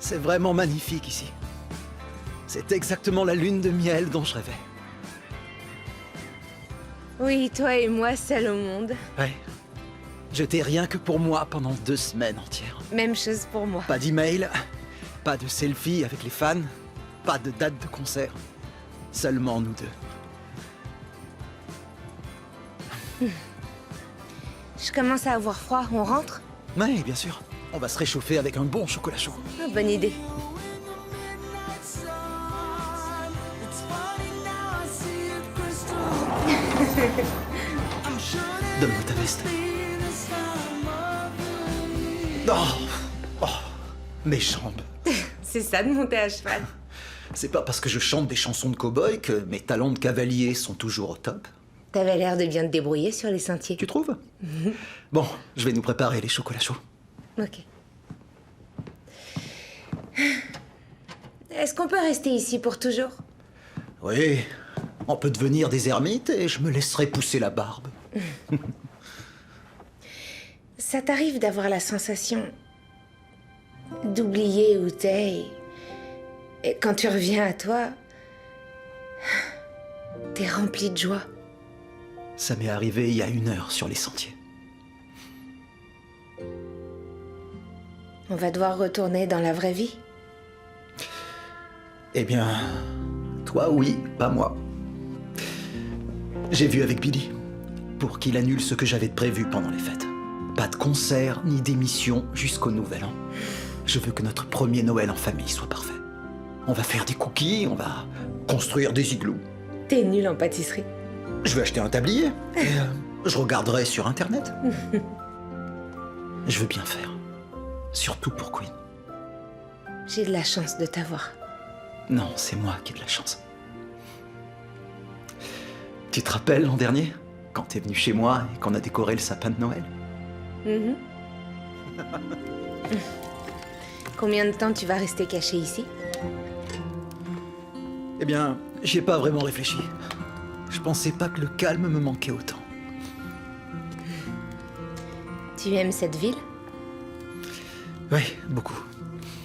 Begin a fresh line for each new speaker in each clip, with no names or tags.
C'est vraiment magnifique ici. C'est exactement la lune de miel dont je rêvais.
Oui, toi et moi, seuls au monde.
Ouais. J'étais rien que pour moi pendant 2 semaines entières.
Même chose pour moi.
Pas d'email, pas de selfie avec les fans, pas de date de concert. Seulement nous deux.
Je commence à avoir froid, on rentre?
Ouais, bien sûr. On va se réchauffer avec un bon chocolat chaud.
Ah, bonne idée.
Donne-moi ta veste. Oh, oh, mes jambes.
C'est ça de monter à cheval.
C'est pas parce que je chante des chansons de cow-boy que mes talents de cavalier sont toujours au top.
T'avais l'air de bien te débrouiller sur les sentiers.
Tu trouves? Bon, je vais nous préparer les chocolats chauds.
Ok. Est-ce qu'on peut rester ici pour toujours?
Oui, on peut devenir des ermites et je me laisserai pousser la barbe.
Ça t'arrive d'avoir la sensation d'oublier où t'es et quand tu reviens à toi, t'es rempli de joie.
Ça m'est arrivé il y a 1 heure sur les sentiers.
On va devoir retourner dans la vraie vie.
Eh bien, toi oui, pas moi. J'ai vu avec Billy, pour qu'il annule ce que j'avais de prévu pendant les fêtes. Pas de concert ni d'émission jusqu'au Nouvel An. Je veux que notre premier Noël en famille soit parfait. On va faire des cookies, on va construire des igloos.
T'es nul en pâtisserie.
Je vais acheter un tablier et je regarderai sur Internet. Je veux bien faire. Surtout pour Queen.
J'ai de la chance de t'avoir.
Non, c'est moi qui ai de la chance. Tu te rappelles l'an dernier, quand t'es venu chez moi et qu'on a décoré le sapin de Noël?
Mhm. Combien de temps tu vas rester caché ici?
Eh bien, j'y ai pas vraiment réfléchi. Je pensais pas que le calme me manquait autant.
Tu aimes cette ville?
Oui, beaucoup.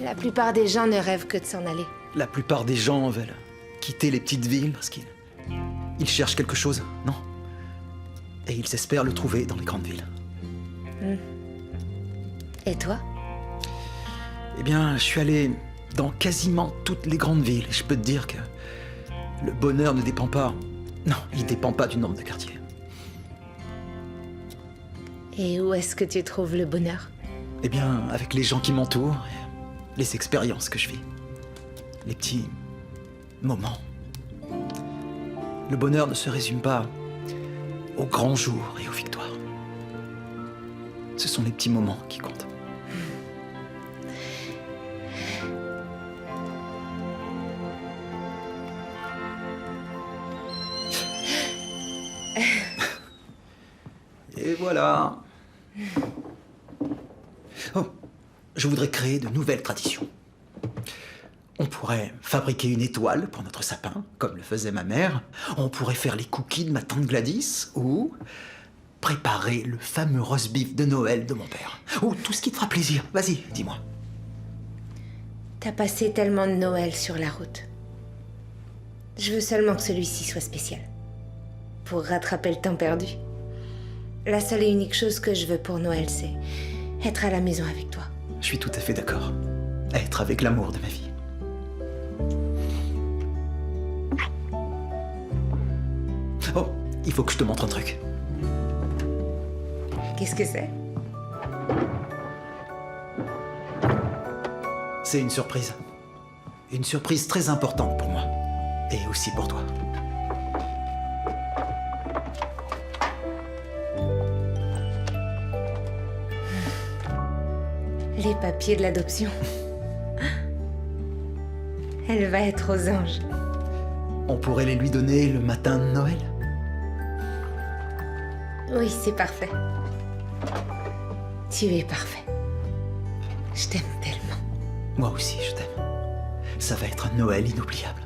La plupart des gens ne rêvent que de s'en aller.
La plupart des gens veulent quitter les petites villes parce qu'ils cherchent quelque chose, non? Et ils espèrent le trouver dans les grandes villes.
Et toi?
Eh bien, je suis allé dans quasiment toutes les grandes villes et je peux te dire que le bonheur ne dépend pas... Non, il dépend pas du nombre de quartiers.
Et où est-ce que tu trouves le bonheur?
Eh bien, avec les gens qui m'entourent, et les expériences que je vis, les petits moments. Le bonheur ne se résume pas aux grands jours et aux victoires. Ce sont les petits moments qui comptent. Et voilà. Oh, je voudrais créer de nouvelles traditions. On pourrait fabriquer une étoile pour notre sapin, comme le faisait ma mère. On pourrait faire les cookies de ma tante Gladys, ou préparer le fameux roast beef de Noël de mon père. Ou tout ce qui te fera plaisir. Vas-y, dis-moi.
T'as passé tellement de Noël sur la route. Je veux seulement que celui-ci soit spécial. Pour rattraper le temps perdu. La seule et unique chose que je veux pour Noël, c'est être à la maison avec toi.
Je suis tout à fait d'accord. Être avec l'amour de ma vie. Oh, il faut que je te montre un truc.
Qu'est-ce que c'est?
C'est une surprise. Une surprise très importante pour moi. Et aussi pour toi.
Les papiers de l'adoption. Elle va être aux anges.
On pourrait les lui donner le matin de Noël.
Oui, c'est parfait. Tu es parfait. Je t'aime tellement.
Moi aussi, je t'aime. Ça va être un Noël inoubliable.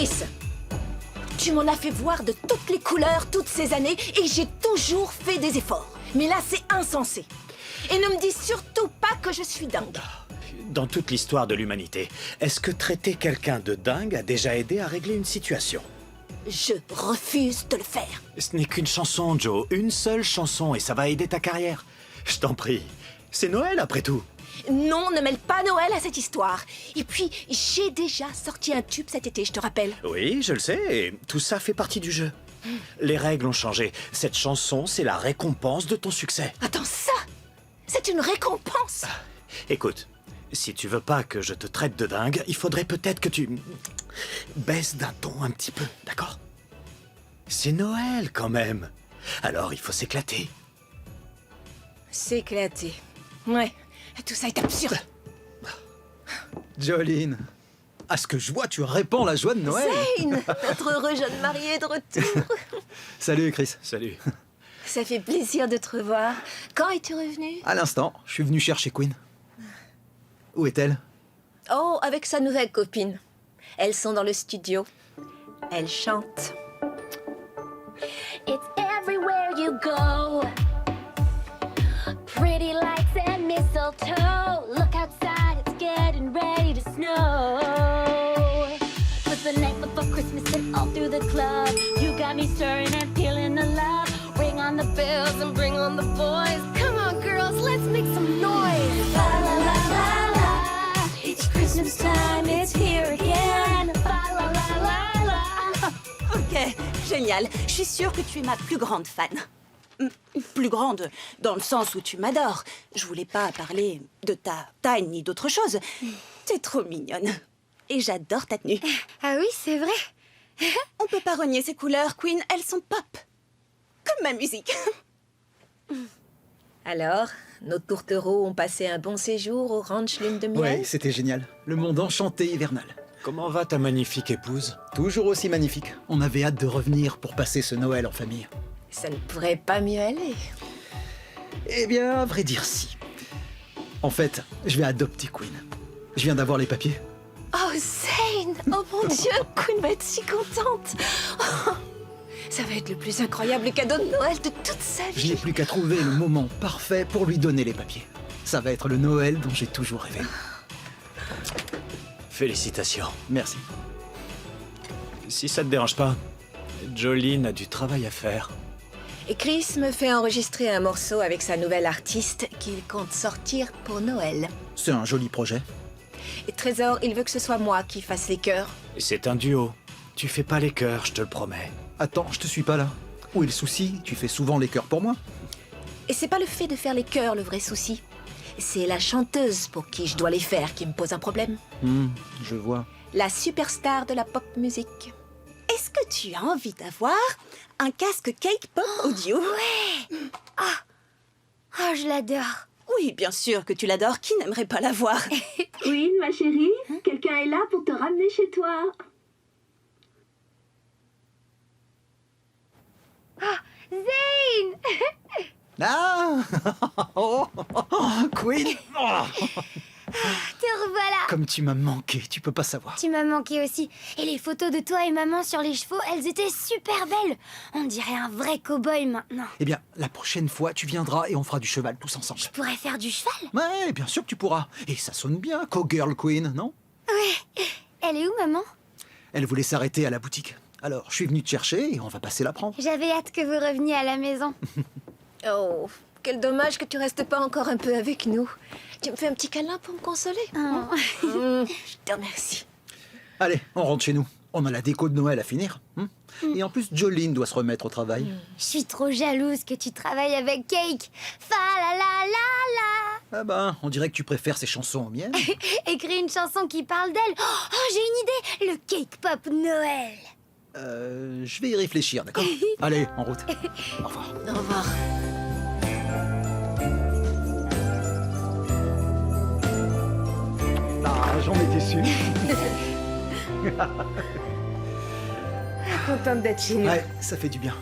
Chris, tu m'en as fait voir de toutes les couleurs toutes ces années et j'ai toujours fait des efforts. Mais là, c'est insensé. Et ne me dis surtout pas que je suis dingue.
Dans toute l'histoire de l'humanité, est-ce que traiter quelqu'un de dingue a déjà aidé à régler une situation?
Je refuse de le faire.
Ce n'est qu'une chanson, Joe. Une seule chanson et ça va aider ta carrière. Je t'en prie. C'est Noël après tout.
Non, ne mêle pas Noël à cette histoire. Et puis, j'ai déjà sorti un tube cet été, je te rappelle.
Oui, je le sais. Et tout ça fait partie du jeu. Les règles ont changé. Cette chanson, c'est la récompense de ton succès.
Attends, ça, c'est une récompense.
Écoute, si tu veux pas que je te traite de dingue, il faudrait peut-être que tu baisses d'un ton un petit peu, d'accord? C'est Noël quand même. Alors il faut s'éclater.
S'éclater. Ouais, tout ça est absurde.
Jolene, à ce que je vois, tu répands la joie de Noël.
Zane, notre heureux jeune marié est de retour.
Salut Chris.
Salut.
Ça fait plaisir de te revoir. Quand es-tu revenu?
À l'instant, je suis venu chercher Queen. Où est-elle?
Oh, avec sa nouvelle copine. Elles sont dans le studio. Elles chantent.
It's everywhere you go. Pretty lights and mistletoe. Look outside, it's getting ready to snow. With the night before Christmas and all through the club. You got me stirring and feeling the love. Ring on the bells and bring on the boys. Come on, girls, let's make some noise. La la la la la. It's Christmas time, it's here again. La la la la la.
Ok, génial. Je suis sûre que tu es ma plus grande fan. Plus grande dans le sens où tu m'adores. Je voulais pas parler de ta taille ni d'autre chose. T'es trop mignonne. Et j'adore ta tenue.
Ah oui, c'est vrai.
On peut pas renier ces couleurs, Queen. Elles sont pop. Comme ma musique.
Alors, nos tourtereaux ont passé un bon séjour au ranch Lune de Miel?
Ouais, c'était génial. Le monde enchanté hivernal.
Comment va ta magnifique épouse?
Toujours aussi magnifique. On avait hâte de revenir pour passer ce Noël en famille.
Ça ne pourrait pas mieux aller.
Eh bien, à vrai dire, si. En fait, je vais adopter Queen. Je viens d'avoir les papiers.
Oh, Zane! Oh mon Dieu, Queen va être si contente! Oh, ça va être le plus incroyable cadeau de Noël de toute sa
Je n'ai
vie!
plus qu'à trouver le moment parfait pour lui donner les papiers. Ça va être le Noël dont j'ai toujours rêvé.
Félicitations.
Merci.
Si ça te dérange pas, Jolene a du travail à faire.
Et Chris me fait enregistrer un morceau avec sa nouvelle artiste qu'il compte sortir pour Noël.
C'est un joli projet.
Et Trésor, il veut que ce soit moi qui fasse les chœurs.
C'est un duo. Tu fais pas les chœurs, je te le promets.
Attends, je te suis pas là. Où est le souci? Tu fais souvent les chœurs pour moi.
Et c'est pas le fait de faire les chœurs le vrai souci. C'est la chanteuse pour qui je dois les faire qui me pose un problème.
Je vois.
La superstar de la pop musique.
Est-ce que tu as envie d'avoir un casque Cake Pop audio?
Oh, je l'adore.
Oui, bien sûr que tu l'adores. Qui n'aimerait pas l'avoir?
Queen, ma chérie, quelqu'un est là pour te ramener chez toi.
Zane!
Ah oh, Queen oh,
Te revoilà!
comme tu m'as manqué, tu peux pas savoir.
Tu m'as manqué aussi. Et les photos de toi et maman sur les chevaux, elles étaient super belles. On dirait un vrai cow-boy maintenant.
Eh bien, la prochaine fois, tu viendras et on fera du cheval tous ensemble.
Je pourrais faire du cheval?
Ouais, bien sûr que tu pourras. Et ça sonne bien, Cowgirl Queen, non?
Elle est où, maman?
Elle voulait s'arrêter à la boutique. Alors, je suis venu te chercher et on va passer la prendre.
J'avais hâte que vous reveniez à la maison.
Oh, quel dommage que tu restes pas encore un peu avec nous. Tu me fais un petit câlin pour me consoler?
Oh.
Je te remercie.
Allez, on rentre chez nous. On a la déco de Noël à finir. Et en plus, Jolene doit se remettre au travail.
Je suis trop jalouse que tu travailles avec Cake. Fa la la la
Ah ben, on dirait que tu préfères ces chansons aux miennes.
la. Écris une chanson qui parle d'elle. Oh, j'ai une idée. Le Cake Pop Noël.
Je vais y réfléchir, d'accord? Allez, en route. Au revoir.
Au revoir.
Ah, j'en étais sûr.
Contente d'être chez nous.
Ouais, ça fait du bien.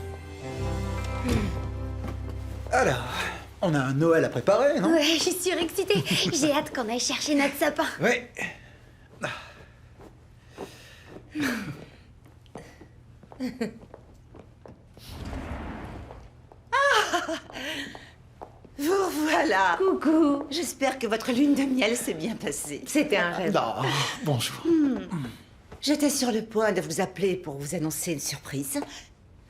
Alors, on a un Noël à préparer, non?
Ouais, je suis surexcitée. J'ai hâte qu'on aille chercher notre sapin.
Ouais.
Vous voilà.
Coucou.
J'espère que votre lune de miel s'est bien passée.
C'était un rêve.
Non, bonjour.
J'étais sur le point de vous appeler pour vous annoncer une surprise.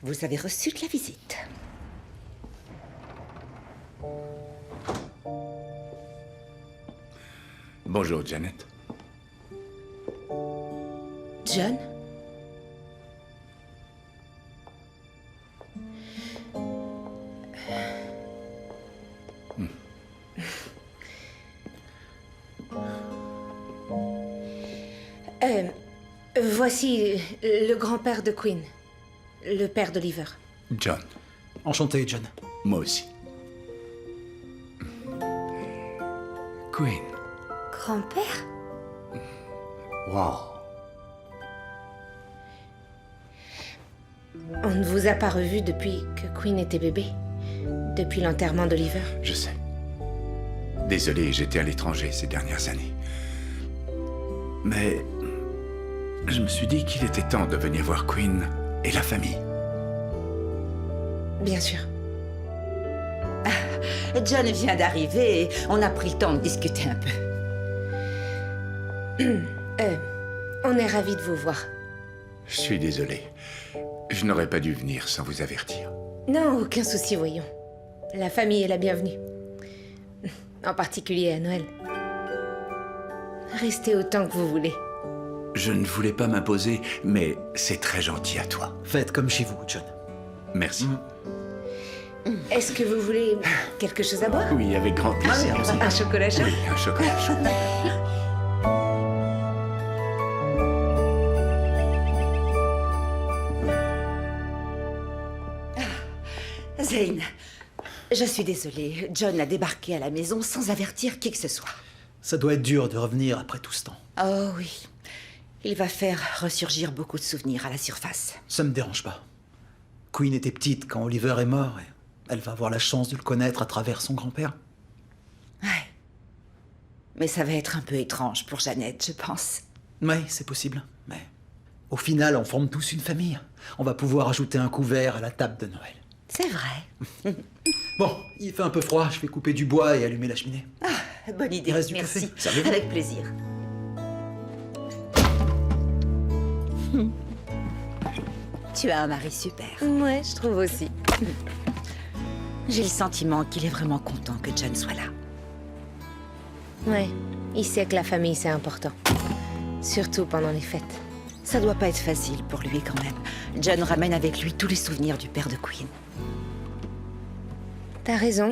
Vous avez reçu de la visite.
Bonjour, Janet.
John? Voici le grand-père de Queen, le père d'Oliver.
John.
Enchanté, John.
Moi aussi. Queen.
Grand-père?
Wow.
On ne vous a pas revu depuis que Queen était bébé. Depuis l'enterrement d'Oliver.
Je sais. Désolé, j'étais à l'étranger ces dernières années. Mais je me suis dit qu'il était temps de venir voir Queen et la famille.
Bien sûr.
John vient d'arriver et on a pris le temps de discuter un peu.
On est ravis de vous voir.
Je suis désolé. Je n'aurais pas dû venir sans vous avertir.
Non, aucun souci, voyons. La famille est la bienvenue. En particulier à Noël. Restez autant que vous voulez.
Je ne voulais pas m'imposer, mais c'est très gentil à toi.
Faites comme chez vous, John.
Merci.
Est-ce que vous voulez quelque chose à boire?
Oui, avec grand plaisir.
Un chocolat chaud?
Oui, un chocolat chaud.
Zane, je suis désolée. John a débarqué à la maison sans avertir qui que ce soit.
Ça doit être dur de revenir après tout ce temps.
Oh oui. Il va faire ressurgir beaucoup de souvenirs à la surface.
Ça me dérange pas. Queen était petite quand Oliver est mort et elle va avoir la chance de le connaître à travers son grand-père.
Ouais. Mais ça va être un peu étrange pour Jeannette, je pense.
Oui, c'est possible. Mais au final, on forme tous une famille. On va pouvoir ajouter un couvert à la table de Noël.
C'est vrai.
Bon, il fait un peu froid, je vais couper du bois et allumer la cheminée.
Ah, bonne idée.
Il reste du
Merci.
café. Servez-vous.
Avec plaisir. Tu as un mari super.
Ouais, je trouve aussi.
J'ai le sentiment qu'il est vraiment content que John soit là.
Ouais, il sait que la famille, c'est important. Surtout pendant les fêtes.
Ça doit pas être facile pour lui quand même. John ramène avec lui tous les souvenirs du père de Queen.
T'as raison.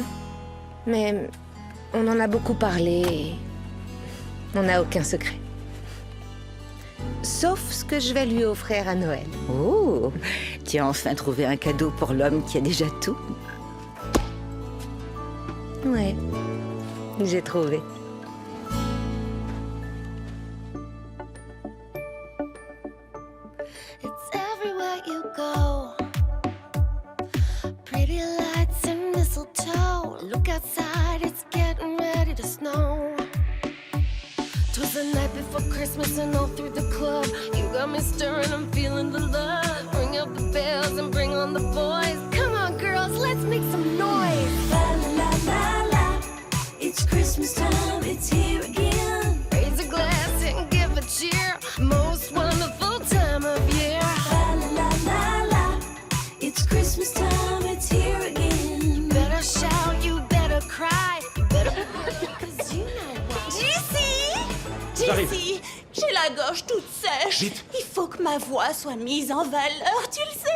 Mais on en a beaucoup parlé et on n'a aucun secret. Sauf ce que je vais lui offrir à Noël.
Oh, tu as enfin trouvé un cadeau pour l'homme qui a déjà tout.
Ouais, j'ai trouvé.
It's everywhere you go. Pretty lights and mistletoe. Look outside, it's getting ready to snow. 'Twas the night before Christmas and all through the club. You got me stirring, I'm feeling the love. Ring up the bells and bring on the boys. Come on, girls, let's make some noise. La la la la la. It's Christmas time, it's here again. Raise a glass and give a cheer. Most wonderful time of year. La la la la la. It's Christmas time, it's here again. You better shout, you better cry, you better. 'Cause you know why.
Jessie, j'ai la gorge toute sèche.
Vite.
Il faut que ma voix soit mise en valeur, tu le sais.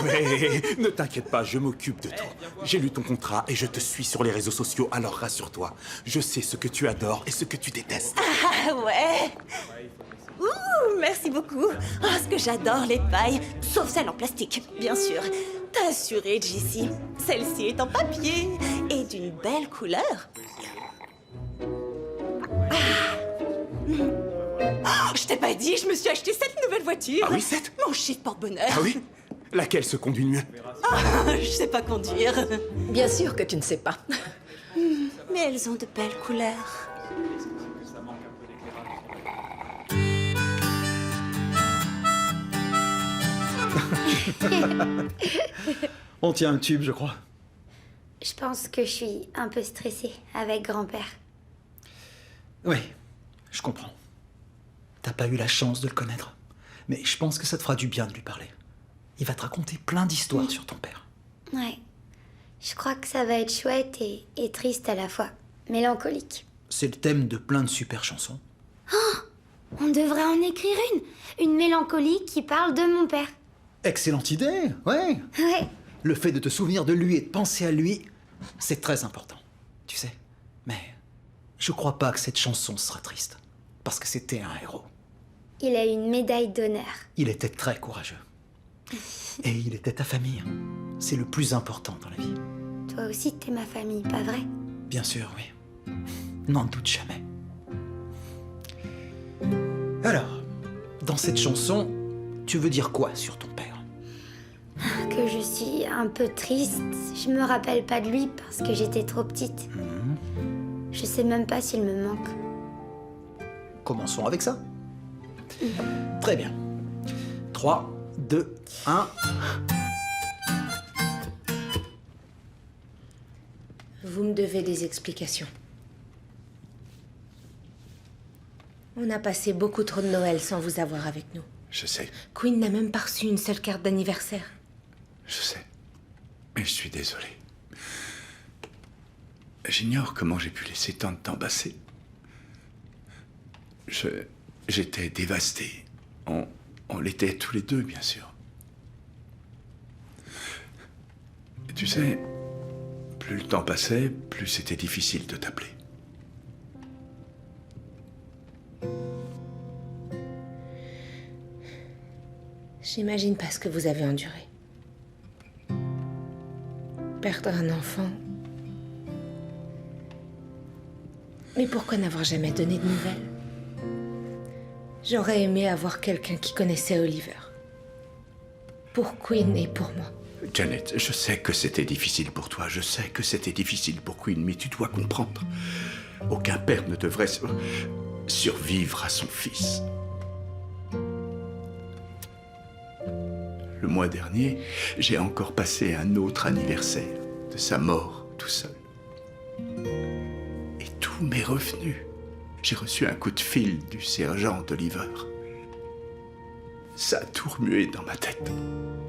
Ouais, ne t'inquiète pas, je m'occupe de tout. J'ai lu ton contrat et je te suis sur les réseaux sociaux, alors rassure-toi. Je sais ce que tu adores et ce que tu détestes.
Ah ouais. Ouh, merci beaucoup. Oh, ce que j'adore les pailles, sauf celle en plastique, bien sûr. T'as assuré, Jessie. Celle-ci est en papier et d'une belle couleur. Oh, je t'ai pas dit, je me suis acheté cette nouvelle voiture.
Ah oui, cette?
Mon shit porte-bonheur.
Ah oui? Laquelle se conduit mieux?
Ah, je sais pas conduire.
Bien sûr que tu ne sais pas.
Mais elles ont de belles couleurs.
On tient un tube, je crois.
Je pense que je suis un peu stressée avec grand-père.
Oui, je comprends. T'as pas eu la chance de le connaître. Mais je pense que ça te fera du bien de lui parler. Il va te raconter plein d'histoires sur ton père.
Ouais. Je crois que ça va être chouette et triste à la fois. Mélancolique.
C'est le thème de plein de super chansons.
On devrait en écrire une mélancolique qui parle de mon père.
Excellente idée, ouais.
Ouais.
Le fait de te souvenir de lui et de penser à lui, c'est très important, tu sais. Mais je crois pas que cette chanson sera triste, parce que c'était un héros.
Il a une médaille d'honneur.
Il était très courageux. Et il était ta famille. C'est le plus important dans la vie.
Toi aussi, t'es ma famille, pas vrai?
Bien sûr, oui. N'en doute jamais. Alors, dans cette chanson, tu veux dire quoi sur ton père?
Que je suis un peu triste. Je me rappelle pas de lui parce que j'étais trop petite. Je sais même pas s'il me manque.
Commençons avec ça. Très bien. 3, 2, 1...
Vous me devez des explications. On a passé beaucoup trop de Noël sans vous avoir avec nous.
Je sais,
Queen n'a même pas reçu une seule carte d'anniversaire.
je sais. Mais je suis désolé. J'ignore comment j'ai pu laisser tant de temps passer. J'étais dévasté. On l'était tous les deux, bien sûr. Et tu sais, plus le temps passait, plus c'était difficile de t'appeler.
J'imagine pas ce que vous avez enduré. Perdre un enfant. Mais pourquoi n'avoir jamais donné de nouvelles? J'aurais aimé avoir quelqu'un qui connaissait Oliver. Pour Queen et pour moi.
Janet, je sais que c'était difficile pour toi, je sais que c'était difficile pour Queen, mais tu dois comprendre. Aucun père ne devrait survivre à son fils. Le mois dernier, j'ai encore passé un autre anniversaire de sa mort tout seul. Et tout m'est revenu. J'ai reçu un coup de fil du sergent Oliver. Ça a tout remué dans ma tête.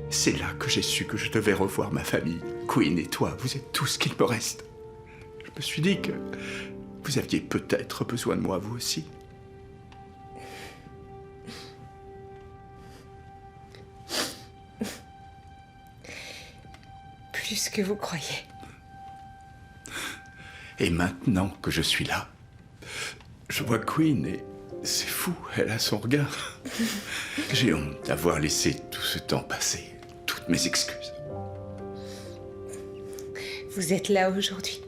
C'est là que j'ai su que je devais revoir ma famille. Queen et toi, vous êtes tout ce qu'il me reste. Je me suis dit que vous aviez peut-être besoin de moi, vous aussi.
Plus que vous croyez.
Et maintenant que je suis là, je vois Queen et c'est fou, elle a son regard. J'ai honte d'avoir laissé tout ce temps passer. Toutes mes excuses.
Vous êtes là aujourd'hui.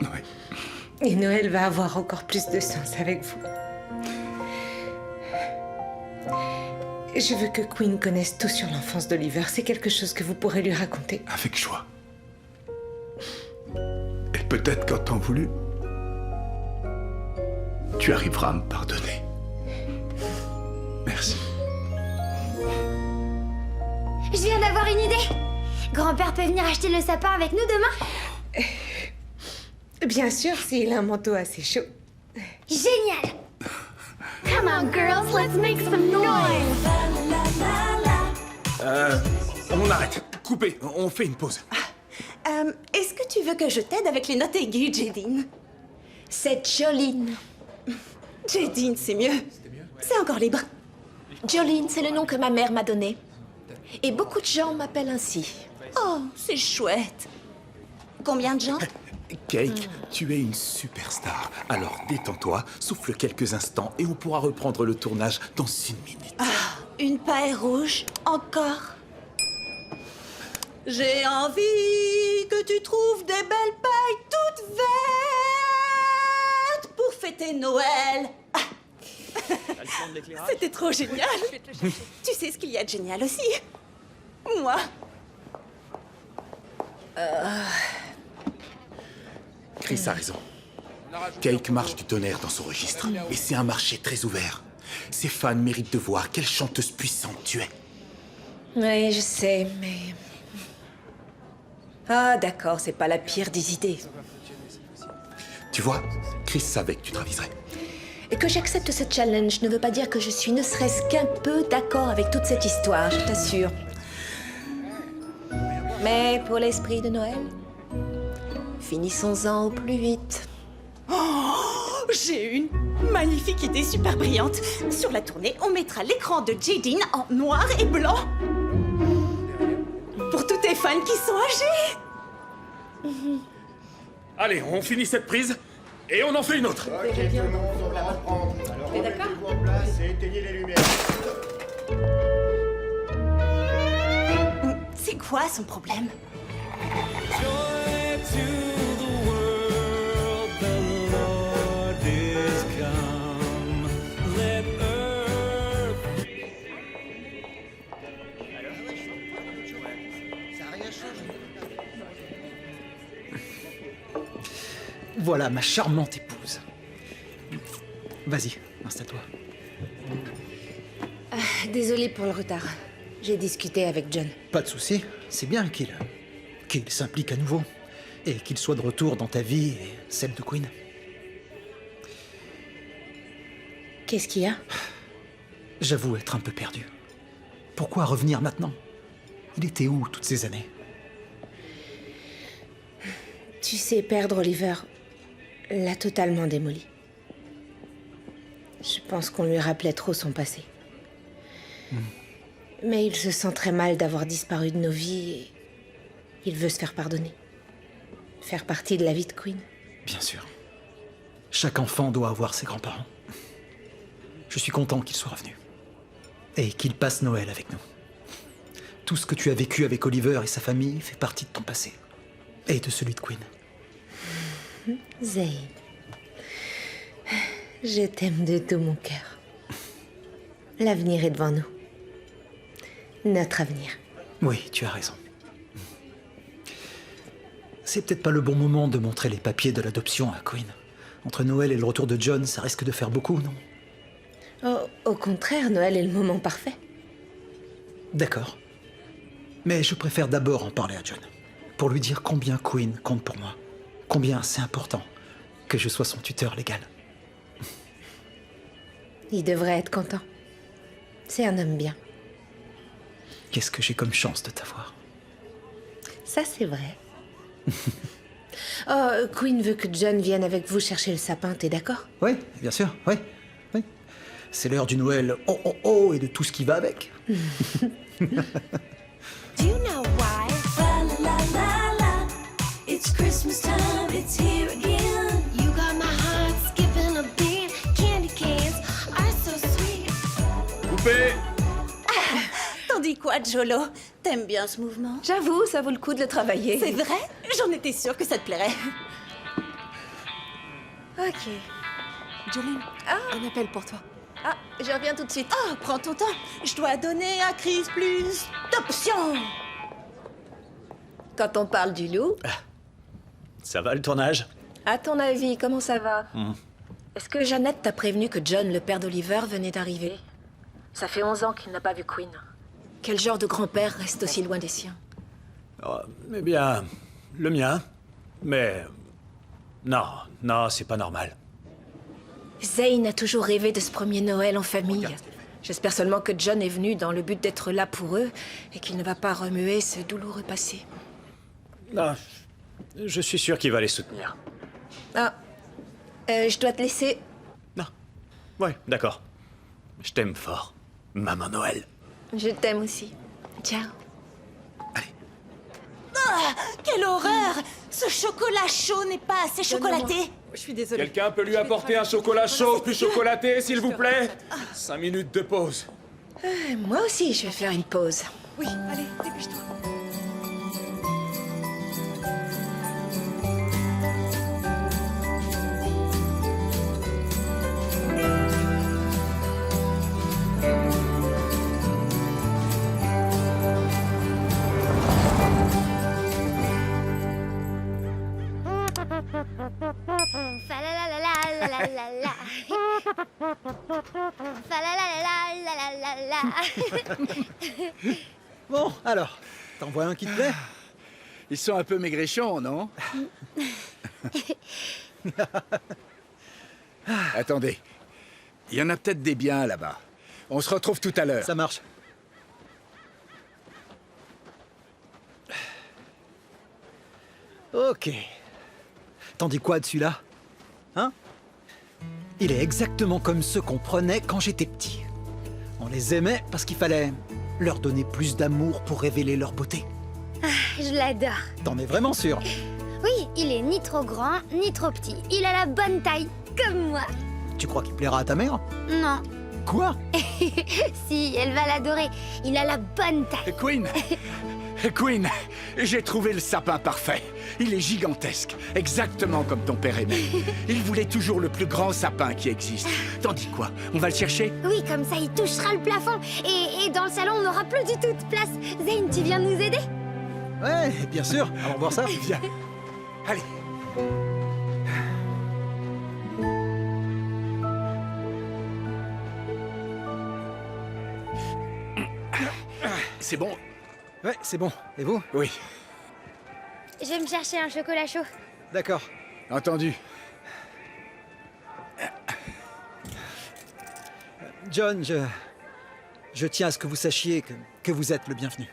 Oui.
Et Noël va avoir encore plus de sens avec vous. Je veux que Queen connaisse tout sur l'enfance d'Oliver. C'est quelque chose que vous pourrez lui raconter.
Avec joie. Et peut-être qu'en temps voulu, tu arriveras à me pardonner. Merci.
Je viens d'avoir une idée. Grand-père peut venir acheter le sapin avec nous demain?
Bien sûr, s'il a un manteau assez chaud.
Génial!
Come on, girls, let's make some noise.
On arrête. Coupez. On fait une pause.
Est-ce que tu veux que je t'aide avec les notes aiguës, Jadine?
C'est Jolene.
Jadine, c'est mieux. C'est encore libre.
Jolene, c'est le nom que ma mère m'a donné. Et beaucoup de gens m'appellent ainsi.
Oh, c'est chouette. Combien de gens?
Cake, tu es une superstar. Alors détends-toi, souffle quelques instants et on pourra reprendre le tournage dans 1 minute.
Une paille rouge, encore. J'ai envie que tu trouves des belles pailles toutes vertes pour fêter Noël. C'était trop génial. Tu sais ce qu'il y a de génial aussi? Moi.
Chris a raison. Cake marche du tonnerre dans son registre. Et c'est un marché très ouvert. Ses fans méritent de voir quelle chanteuse puissante tu es.
Oui, je sais, mais... Ah, d'accord, c'est pas la pire des idées.
Tu vois, Chris savait que tu te raviserais.
Et que j'accepte ce challenge ne veut pas dire que je suis ne serait-ce qu'un peu d'accord avec toute cette histoire, je t'assure. Mais pour l'esprit de Noël, finissons-en au plus vite.
J'ai une magnifique idée super brillante. Sur la tournée, on mettra l'écran de Jadine en noir et blanc. Pour tous tes fans qui sont âgés.
Allez, on finit cette prise et on en fait une autre.
Ok, tout le monde, on va reprendre. Alors, remettez-vous en place et éteignez les lumières.
C'est quoi son problème?
Voilà ma charmante épouse. Vas-y, installe-toi.
Désolée pour le retard. J'ai discuté avec John.
Pas de souci, c'est bien qu'il s'implique à nouveau et qu'il soit de retour dans ta vie et celle de Queen.
Qu'est-ce qu'il y a?
J'avoue être un peu perdu. Pourquoi revenir maintenant? Il était où toutes ces années?
Tu sais, perdre Oliver l'a totalement démoli. Je pense qu'on lui rappelait trop son passé. Mais il se sent très mal d'avoir disparu de nos vies et il veut se faire pardonner. Faire partie de la vie de Queen.
Bien sûr. Chaque enfant doit avoir ses grands-parents. Je suis content qu'il soit revenu. Et qu'il passe Noël avec nous. Tout ce que tu as vécu avec Oliver et sa famille fait partie de ton passé. Et de celui de Queen.
Zayn, je t'aime de tout mon cœur. L'avenir est devant nous. Notre avenir.
Oui, tu as raison. C'est peut-être pas le bon moment de montrer les papiers de l'adoption à Queen. Entre Noël et le retour de John, ça risque de faire beaucoup, non?
Oh, au contraire, Noël est le moment parfait.
D'accord. Mais je préfère d'abord en parler à John. Pour lui dire combien Queen compte pour moi. Combien c'est important que je sois son tuteur légal.
Il devrait être content. C'est un homme bien.
Qu'est-ce que j'ai comme chance de t'avoir?
Ça, c'est vrai. Oh, Queen veut que John vienne avec vous chercher le sapin, t'es d'accord?
Oui, bien sûr, oui. Oui. C'est l'heure du Noël, oh oh oh, et de tout ce qui va avec.
Do you know why? Fa la la la, it's Christmas time, it's here again. You got my heart skipping a beat. Candy canes are so sweet.
Coupé.
T'en dis quoi, Jolo? T'aimes bien ce mouvement?
J'avoue, ça vaut le coup de le travailler.
C'est vrai? J'en étais sûre que ça te plairait.
Ok.
Jolene,
Un appel pour toi. Ah, je reviens tout de suite.
oh, prends ton temps. Je dois donner à Chris plus d'options.
Quand on parle du loup,
Ça va le tournage?
à ton avis, comment ça va? Est-ce que Jeannette t'a prévenu que John, le père d'Oliver, venait d'arriver? Ça fait 11 ans qu'il n'a pas vu Queen. Quel genre de grand-père reste aussi loin des siens?
Oh, eh bien, le mien. Mais... Non, c'est pas normal.
Zayn a toujours rêvé de ce premier Noël en famille. J'espère seulement que John est venu dans le but d'être là pour eux et qu'il ne va pas remuer ce douloureux passé.
Ah, je suis sûr qu'il va les soutenir.
Ah, je dois te laisser.
Non. Ouais, d'accord. Je t'aime fort, Maman Noël.
Je t'aime aussi. Ciao.
Ah, quelle horreur! Ce chocolat chaud n'est pas assez chocolaté.
Je suis désolée.
Quelqu'un peut lui apporter un chocolat chaud plus chocolaté, s'il vous plaît? 5 minutes de pause.
Moi aussi, je vais faire une pause.
Oui, allez, dépêche-toi.
Fa la la la la la la la. Fa la la la la la la la.
Bon, alors, t'en vois un qui te plaît?
Ils sont un peu maigrichons, non? Attendez. Il y en a peut-être des biens là-bas. On se retrouve tout à l'heure.
Ça marche. Ok. T'en dis quoi de celui-là? Hein? Il est exactement comme ceux qu'on prenait quand j'étais petit. On les aimait parce qu'il fallait leur donner plus d'amour pour révéler leur beauté.
Je l'adore.
T'en es vraiment sûr?
Oui, il est ni trop grand, ni trop petit. Il a la bonne taille, comme moi.
Tu crois qu'il plaira à ta mère?
Non.
Quoi?
Si, elle va l'adorer. Il a la bonne taille.
Queen Queen, j'ai trouvé le sapin parfait. Il est gigantesque, exactement comme ton père aimait. Il voulait toujours le plus grand sapin qui existe. T'en dis quoi? On va le chercher?
Oui, comme ça, il touchera le plafond. Et dans le salon, on n'aura plus du tout de place. Zane, tu viens nous aider?
Ouais, bien sûr. Allons voir ça.
Viens. Allez. C'est bon?
Ouais, c'est bon. Et vous?
Oui.
Je vais me chercher un chocolat chaud.
D'accord.
Entendu.
John, je tiens à ce que vous sachiez que vous êtes le bienvenu.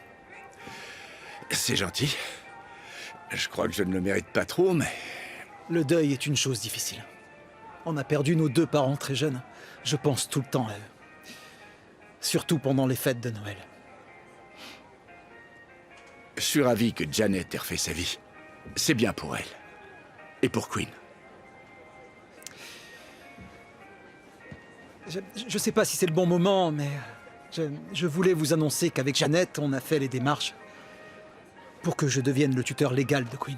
C'est gentil. Je crois que je ne le mérite pas trop, mais...
Le deuil est une chose difficile. On a perdu nos 2 parents très jeunes. Je pense tout le temps à eux. Surtout pendant les fêtes de Noël.
Je suis ravi que Janet ait refait sa vie. C'est bien pour elle. Et pour Queen.
Je sais pas si c'est le bon moment, mais je voulais vous annoncer qu'avec Janet, on a fait les démarches pour que je devienne le tuteur légal de Queen.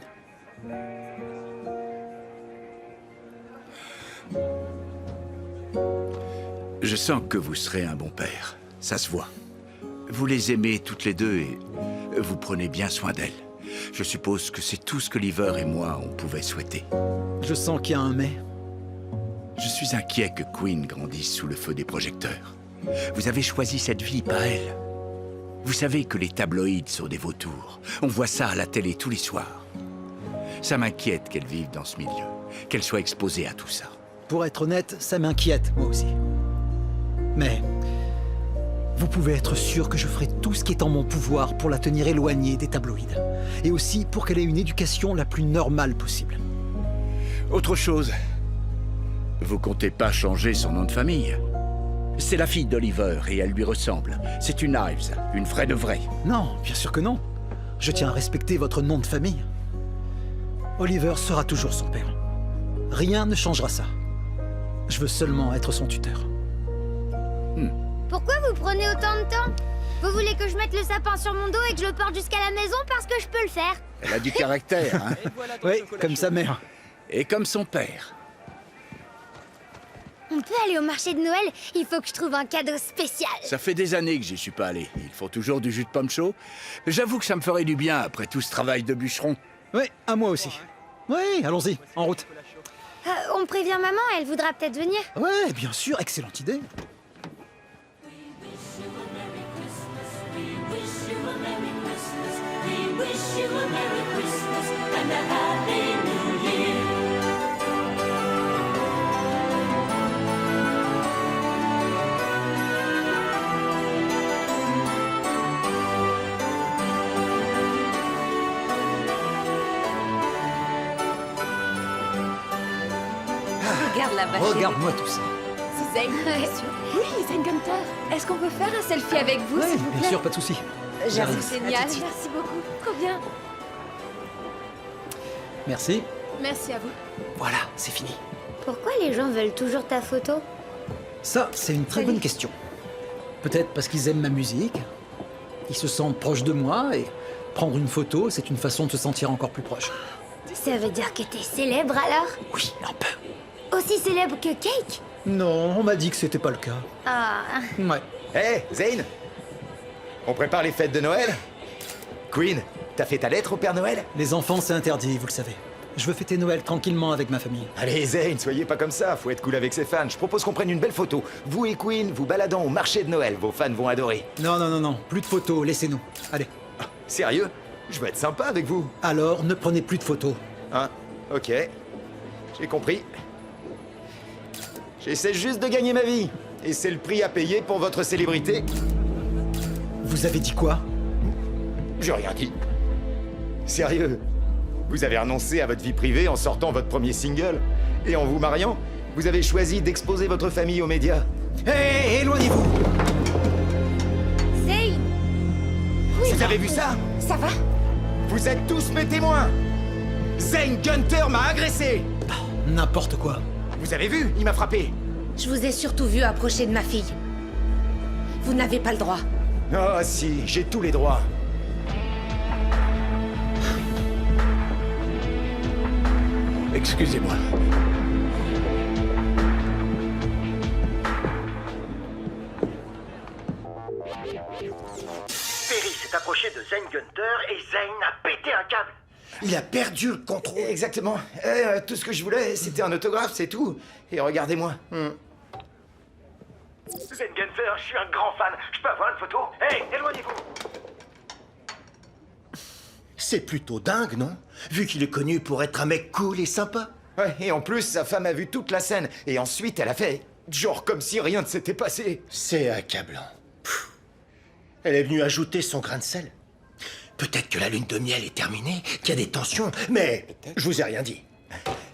Je sens que vous serez un bon père. Ça se voit. Vous les aimez toutes les deux et vous prenez bien soin d'elles. Je suppose que c'est tout ce que Liver et moi, on pouvait souhaiter.
Je sens qu'il y a un mais.
Je suis inquiet que Queen grandisse sous le feu des projecteurs. Vous avez choisi cette vie, pas elle. Vous savez que les tabloïds sont des vautours. On voit ça à la télé tous les soirs. Ça m'inquiète qu'elle vive dans ce milieu, qu'elle soit exposée à tout ça.
Pour être honnête, ça m'inquiète, moi aussi. Mais vous pouvez être sûr que je ferai tout ce qui est en mon pouvoir pour la tenir éloignée des tabloïds. Et aussi pour qu'elle ait une éducation la plus normale possible.
Autre chose, vous comptez pas changer son nom de famille? C'est la fille d'Oliver et elle lui ressemble. C'est une Ives, une vraie de vraie.
Non, bien sûr que non. Je tiens à respecter votre nom de famille. Oliver sera toujours son père. Rien ne changera ça. Je veux seulement être son tuteur.
Pourquoi vous prenez autant de temps? Vous voulez que je mette le sapin sur mon dos et que je le porte jusqu'à la maison parce que je peux le faire?
Elle a du caractère, hein?
Oui, comme sa mère.
Et comme son père.
On peut aller au marché de Noël? Il faut que je trouve un cadeau spécial.
Ça fait des années que j'y suis pas allé. Ils font toujours du jus de pomme chaud. J'avoue que ça me ferait du bien après tout ce travail de bûcheron.
Oui, à moi aussi. Oui, allons-y, en route.
On prévient maman, elle voudra peut-être venir.
Ouais, bien sûr, excellente idée.
Regarde là-bas.
Regarde-moi tout ça.
C'est Zane, bien sûr. Oui, Zane Gunter. Est-ce qu'on peut faire un selfie avec vous,
Oui,
s'il vous plaît?
bien sûr, pas de souci.
J'avoue, c'est génial. Merci beaucoup. Trop bien.
Merci.
Merci à vous.
Voilà, c'est fini.
Pourquoi les gens veulent toujours ta photo?
Ça, c'est une très bonne question. Peut-être parce qu'ils aiment ma musique, ils se sentent proches de moi, et prendre une photo, c'est une façon de se sentir encore plus proche.
Ça veut dire que t'es célèbre alors?
Oui, un peu.
Aussi célèbre que Cake?
Non, on m'a dit que c'était pas le cas.
Ah.
Ouais.
Hé, Zane! On prépare les fêtes de Noël? Queen, t'as fait ta lettre au Père Noël?
Les enfants, c'est interdit, vous le savez. Je veux fêter Noël tranquillement avec ma famille.
Allez, Zane, soyez pas comme ça, faut être cool avec ses fans. Je propose qu'on prenne une belle photo. Vous et Queen, vous baladant au marché de Noël, vos fans vont adorer.
Non, plus de photos, laissez-nous. Allez.
Sérieux? Je veux être sympa avec vous.
Alors, ne prenez plus de photos.
Hein? Ok. J'ai compris. J'essaie juste de gagner ma vie. Et c'est le prix à payer pour votre célébrité.
Vous avez dit quoi?
J'ai rien dit. Sérieux? Vous avez renoncé à votre vie privée en sortant votre premier single. Et en vous mariant, vous avez choisi d'exposer votre famille aux médias.
Hé, éloignez-vous!
Zane!
Vous avez vu ça?
Ça va?
Vous êtes tous mes témoins! Zane Gunter m'a agressé!
N'importe quoi.
Vous avez vu? Il m'a frappé.
Je vous ai surtout vu approcher de ma fille. Vous n'avez pas le droit.
Oh si, j'ai tous les droits.
Excusez-moi.
Perry s'est approché de Zane Gunter et Zane a pété un câble.
Il a perdu le contrôle. Exactement. Tout ce que je voulais, c'était un autographe, c'est tout. Et regardez-moi.
Zane Gunter, je suis un grand fan. Je peux avoir une photo? Hey, éloignez-vous!
C'est plutôt dingue, non? Vu qu'il est connu pour être un mec cool et sympa.
Ouais, et en plus, sa femme a vu toute la scène. Et ensuite, elle a fait genre comme si rien ne s'était passé.
C'est accablant. Pfff. Elle est venue ajouter son grain de sel. Peut-être que la lune de miel est terminée, qu'il y a des tensions, mais je vous ai rien dit.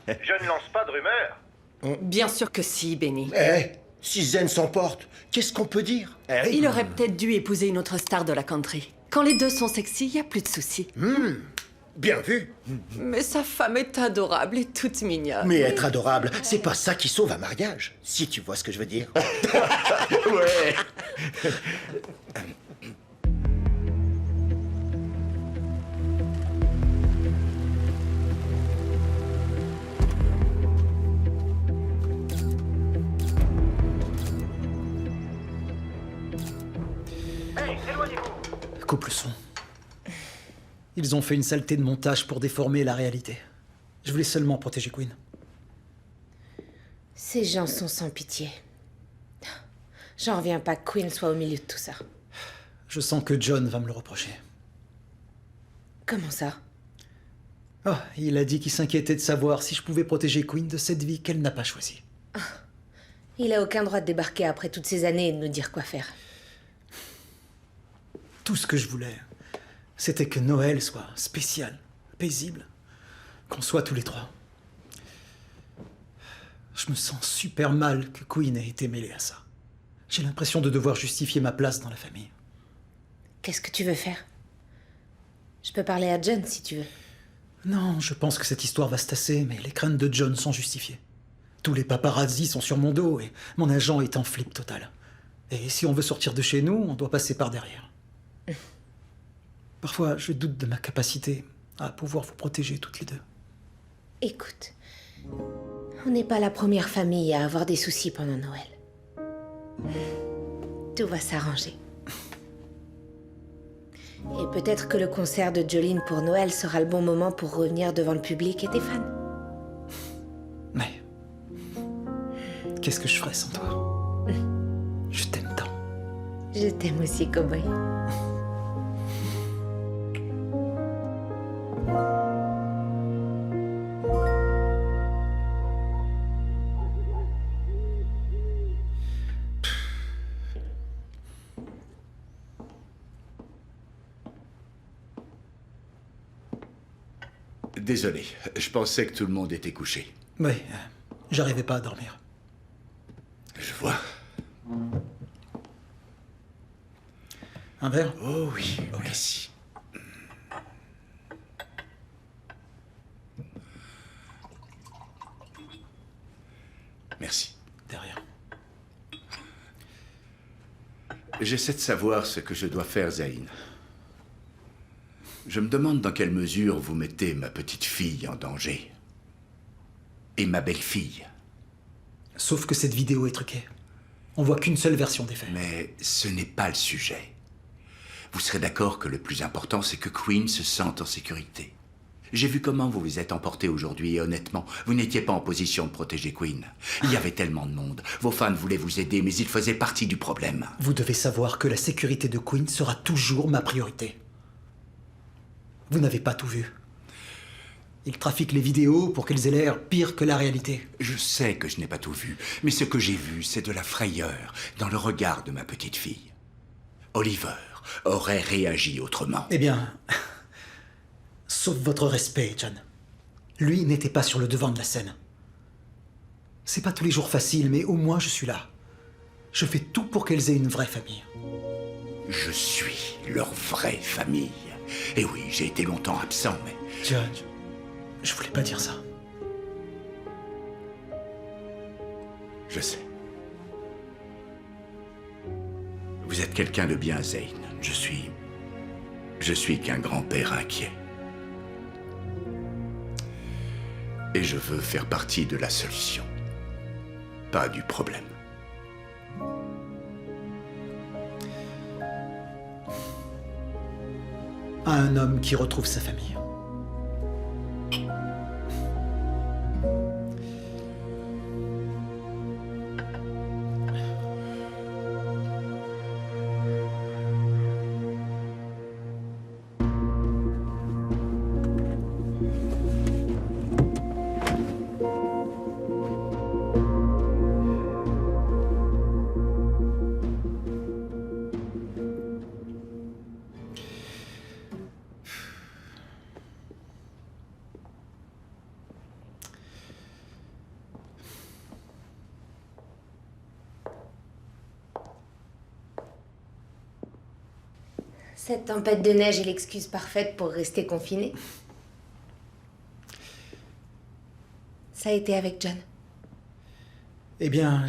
Je ne lance pas de rumeurs.
Bien sûr que si, Benny.
Eh, si Zen s'emporte, qu'est-ce qu'on peut dire?
Il aurait peut-être dû épouser une autre star de la country. Quand les deux sont sexy, y a plus de soucis.
Bien vu.
Mais sa femme est adorable et toute mignonne.
Mais être adorable, c'est pas ça qui sauve un mariage, si tu vois ce que je veux dire.
Ouais.
Hey, éloignez-vous!
Coupe le son. Ils ont fait une saleté de montage pour déformer la réalité. Je voulais seulement protéger Queen.
Ces gens sont sans pitié. J'en reviens pas que Queen soit au milieu de tout ça.
Je sens que John va me le reprocher.
Comment ça?
Oh, il a dit qu'il s'inquiétait de savoir si je pouvais protéger Queen de cette vie qu'elle n'a pas choisie.
Il a aucun droit de débarquer après toutes ces années et de nous dire quoi faire.
Tout ce que je voulais, c'était que Noël soit spécial, paisible, qu'on soit tous les trois. Je me sens super mal que Queen ait été mêlée à ça. J'ai l'impression de devoir justifier ma place dans la famille.
Qu'est-ce que tu veux faire? Je peux parler à John si tu veux.
Non, je pense que cette histoire va se tasser, mais les craintes de John sont justifiées. Tous les paparazzis sont sur mon dos et mon agent est en flip total. Et si on veut sortir de chez nous, on doit passer par derrière. Parfois, je doute de ma capacité à pouvoir vous protéger toutes les deux.
Écoute, on n'est pas la première famille à avoir des soucis pendant Noël. Tout va s'arranger. Et peut-être que le concert de Jolene pour Noël sera le bon moment pour revenir devant le public et tes fans.
Mais qu'est-ce que je ferais sans toi? Je t'aime tant.
Je t'aime aussi, cowboy.
Désolé, je pensais que tout le monde était couché.
Oui, j'arrivais pas à dormir.
Je vois.
Un verre?
Oh oui, merci. Merci.
De rien.
J'essaie de savoir ce que je dois faire, Zane. Je me demande dans quelle mesure vous mettez ma petite fille en danger. Et ma belle-fille.
Sauf que cette vidéo est truquée. On voit qu'une seule version des faits.
Mais ce n'est pas le sujet. Vous serez d'accord que le plus important, c'est que Queen se sente en sécurité. J'ai vu comment vous vous êtes emporté aujourd'hui et honnêtement, vous n'étiez pas en position de protéger Queen. Il y avait tellement de monde. Vos fans voulaient vous aider, mais ils faisaient partie du problème.
Vous devez savoir que la sécurité de Queen sera toujours ma priorité. Vous n'avez pas tout vu. Ils trafiquent les vidéos pour qu'elles aient l'air pire que la réalité.
Je sais que je n'ai pas tout vu, mais ce que j'ai vu, c'est de la frayeur dans le regard de ma petite fille. Oliver aurait réagi autrement.
Eh bien, sauf votre respect, John. Lui n'était pas sur le devant de la scène. C'est pas tous les jours facile, mais au moins je suis là. Je fais tout pour qu'elles aient une vraie famille.
Je suis leur vraie famille. Et oui, j'ai été longtemps absent, mais...
John, je voulais pas dire ça.
Je sais. Vous êtes quelqu'un de bien, Zane. Je suis qu'un grand-père inquiet. Et je veux faire partie de la solution, pas du problème.
À un homme qui retrouve sa famille.
Cette tempête de neige est l'excuse parfaite pour rester confiné. Ça a été avec John.
Eh bien,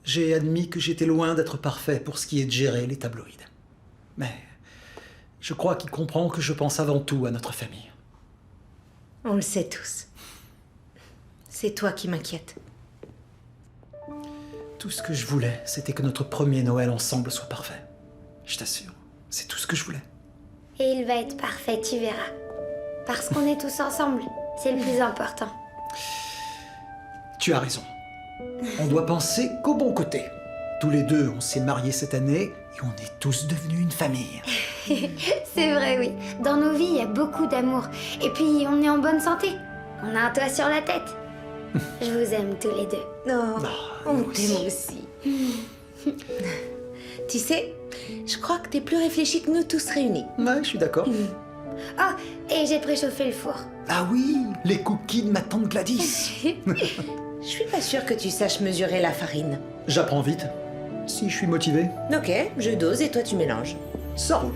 j'ai admis que j'étais loin d'être parfait pour ce qui est de gérer les tabloïds. Mais je crois qu'il comprend que je pense avant tout à notre famille.
On le sait tous. C'est toi qui m'inquiète.
Tout ce que je voulais, c'était que notre premier Noël ensemble soit parfait. Je t'assure, c'est tout ce que je voulais.
Et il va être parfait, tu verras. Parce qu'on est tous ensemble, c'est le plus important.
Tu as raison. On doit penser qu'au bon côté. Tous les deux, on s'est mariés cette année et on est tous devenus une famille.
C'est vrai, oui. Dans nos vies, il y a beaucoup d'amour. Et puis, on est en bonne santé. On a un toit sur la tête. Je vous aime tous les deux.
Non, on t'aime aussi. Tu sais, je crois que t'es plus réfléchi que nous tous réunis.
Ouais, je suis d'accord.
Oh, et j'ai préchauffé le four.
Ah oui, les cookies de ma tante Gladys.
Je suis pas sûre que tu saches mesurer la farine.
J'apprends vite. Si je suis motivé.
Ok, je dose et toi tu mélanges.
Ça roule.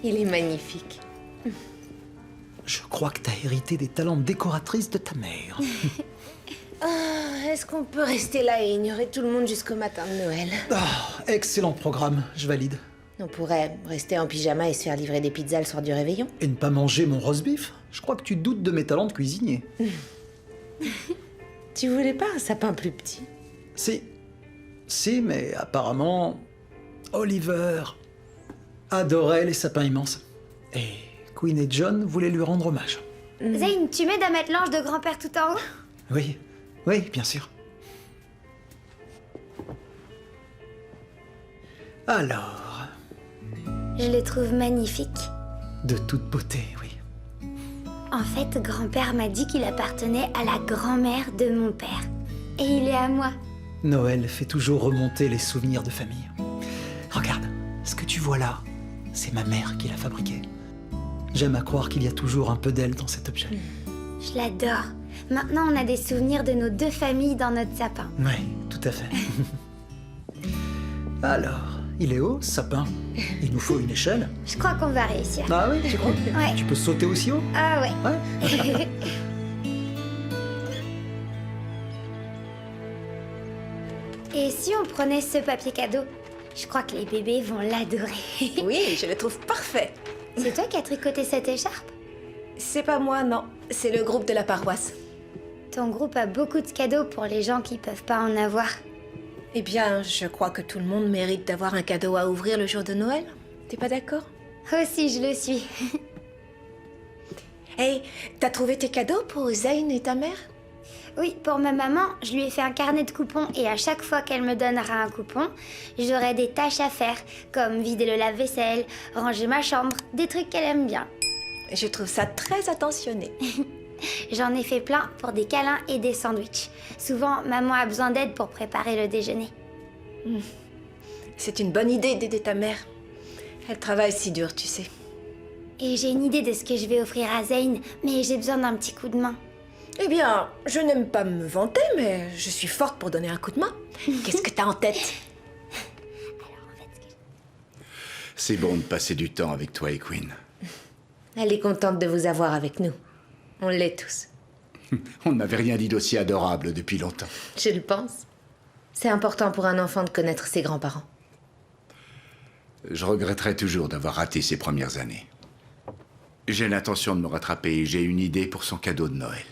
Il est magnifique.
Je crois que t'as hérité des talents de décoratrice de ta mère.
Est-ce qu'on peut rester là et ignorer tout le monde jusqu'au matin de Noël?
Excellent programme, je valide.
On pourrait rester en pyjama et se faire livrer des pizzas le soir du réveillon.
Et ne pas manger mon roast beef? Je crois que tu doutes de mes talents de cuisinier.
Tu voulais pas un sapin plus petit?
Si, mais apparemment, Oliver adorait les sapins immenses. Et Queen et John voulaient lui rendre hommage.
Zane, tu m'aides à mettre l'ange de grand-père tout en haut?
Oui, bien sûr. Alors...
Je le trouve magnifique.
De toute beauté, oui.
En fait, grand-père m'a dit qu'il appartenait à la grand-mère de mon père. Et il est à moi.
Noël fait toujours remonter les souvenirs de famille. Regarde, ce que tu vois là, c'est ma mère qui l'a fabriqué. J'aime à croire qu'il y a toujours un peu d'elle dans cet objet.
Je l'adore. Maintenant, on a des souvenirs de nos deux familles dans notre sapin.
Oui, tout à fait. Alors, il est haut, ce sapin. Il nous faut une échelle.
Je crois qu'on va réussir.
Ah oui, tu crois?
Ouais.
Tu peux sauter aussi haut?
Ah ouais.
Ouais.
Et si on prenait ce papier cadeau? Je crois que les bébés vont l'adorer.
Oui, je le trouve parfait.
C'est toi qui as tricoté cette écharpe?
C'est pas moi, non. C'est le groupe de la paroisse.
ton groupe a beaucoup de cadeaux pour les gens qui peuvent pas en avoir.
Eh bien, je crois que tout le monde mérite d'avoir un cadeau à ouvrir le jour de Noël. T'es pas d'accord?
Aussi, je le suis.
Hey, t'as trouvé tes cadeaux pour Zane et ta mère?
Oui, pour ma maman, je lui ai fait un carnet de coupons et à chaque fois qu'elle me donnera un coupon, j'aurai des tâches à faire, comme vider le lave-vaisselle, ranger ma chambre, des trucs qu'elle aime bien.
Je trouve ça très attentionné.
J'en ai fait plein pour des câlins et des sandwichs. Souvent, maman a besoin d'aide pour préparer le déjeuner.
C'est une bonne idée d'aider ta mère. Elle travaille si dur, tu sais.
Et j'ai une idée de ce que je vais offrir à Zane, mais j'ai besoin d'un petit coup de main.
Eh bien, je n'aime pas me vanter, mais je suis forte pour donner un coup de main. Qu'est-ce que t'as en tête?
C'est bon de passer du temps avec toi et Queen.
Elle est contente de vous avoir avec nous. On l'est tous.
On n'avait rien dit d'aussi adorable depuis longtemps.
Je le pense. C'est important pour un enfant de connaître ses grands-parents.
Je regretterai toujours d'avoir raté ces premières années. J'ai l'intention de me rattraper et j'ai une idée pour son cadeau de Noël.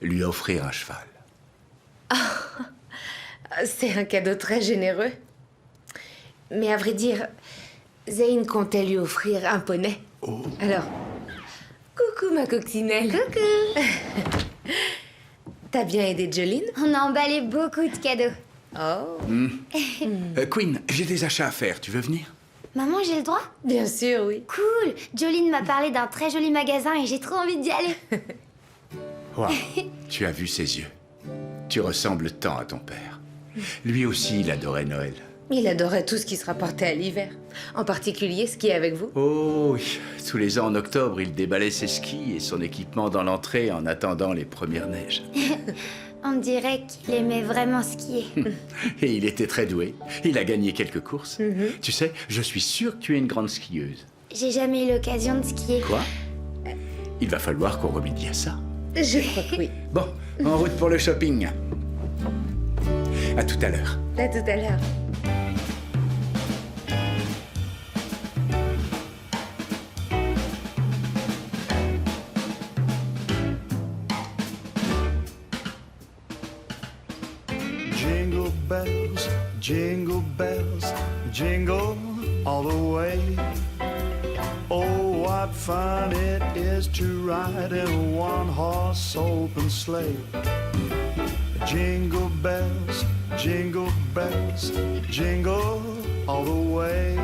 Lui offrir un cheval.
C'est un cadeau très généreux. Mais à vrai dire, Zane comptait lui offrir un poney.
Oh.
Alors, coucou ma coccinelle.
Coucou.
T'as bien aidé Jolene?
On a emballé beaucoup de cadeaux.
Oh.
Queen, j'ai des achats à faire. Tu veux venir?
Maman, j'ai le droit?
Bien sûr, oui.
Cool. Jolene m'a parlé d'un très joli magasin et j'ai trop envie d'y aller.
Wow. Tu as vu ses yeux. Tu ressembles tant à ton père. Lui aussi, il adorait Noël.
Il adorait tout ce qui se rapportait à l'hiver. En particulier skier avec vous.
Oh oui. Tous les ans en octobre, il déballait ses skis et son équipement dans l'entrée en attendant les premières neiges.
On dirait qu'il aimait vraiment skier.
Et il était très doué. Il a gagné quelques courses. Tu sais, je suis sûr que tu es une grande skieuse.
J'ai jamais eu l'occasion de skier.
Quoi? Il va falloir qu'on remédie à ça.
Je crois que oui.
Bon, en route pour le shopping. À tout à l'heure.
À tout à l'heure.
Jingle bells, jingle all the way. Oh, what fun it is to ride in a one-horse open sleigh. Jingle bells, jingle all the way.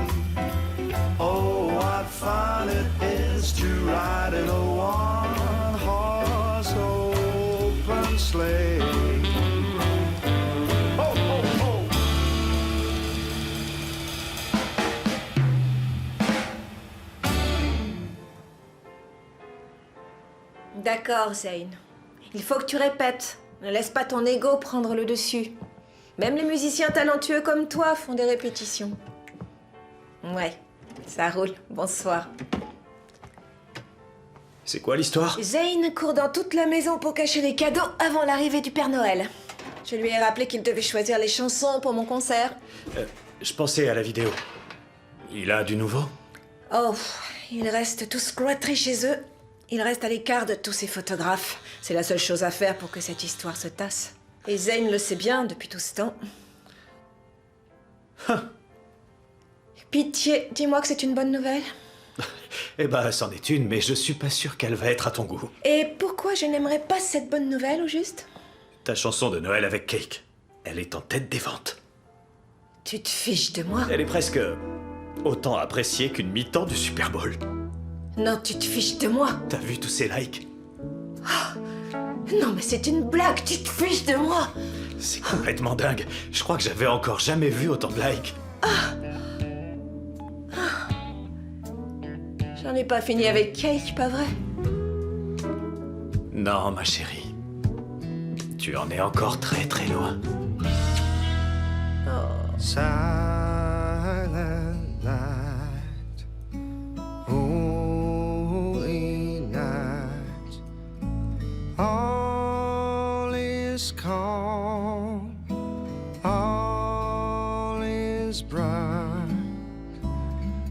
Oh, what fun it is to ride in a one-horse open sleigh.
D'accord, Zane. Il faut que tu répètes. Ne laisse pas ton ego prendre le dessus. Même les musiciens talentueux comme toi font des répétitions. Ouais, ça roule. Bonsoir.
C'est quoi l'histoire?
Zane court dans toute la maison pour cacher les cadeaux avant l'arrivée du Père Noël. Je lui ai rappelé qu'il devait choisir les chansons pour mon concert.
Je pensais à la vidéo. Il a du nouveau?
Oh, ils restent tous cloîtrés chez eux. Il reste à l'écart de tous ces photographes. C'est la seule chose à faire pour que cette histoire se tasse. Et Zane le sait bien depuis tout ce temps. Pitié, dis-moi que c'est une bonne nouvelle.
Eh ben, c'en est une, mais je suis pas sûr qu'elle va être à ton goût.
Et pourquoi je n'aimerais pas cette bonne nouvelle, au juste?
Ta chanson de Noël avec Cake, elle est en tête des ventes.
Tu te fiches de moi?
Elle est presque autant appréciée qu'une mi-temps du Super Bowl.
Non, tu te fiches de moi.
T'as vu tous ces likes?
Non, mais c'est une blague, tu te fiches de moi.
C'est complètement dingue. Je crois que j'avais encore jamais vu autant de likes.
J'en ai pas fini avec Cake, pas vrai?
Non, ma chérie. Tu en es encore très très loin.
Silent night, holy night, all is calm, all is bright,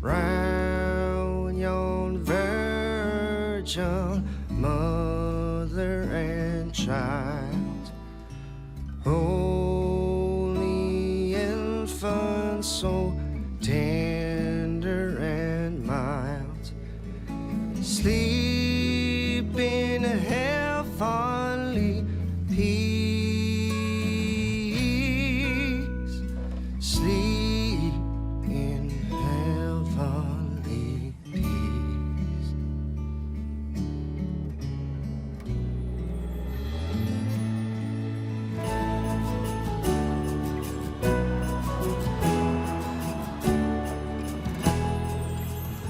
round yon virgin mother and child, holy infant, so tender and mild, sleep in heavenly peace, sleep in heavenly peace.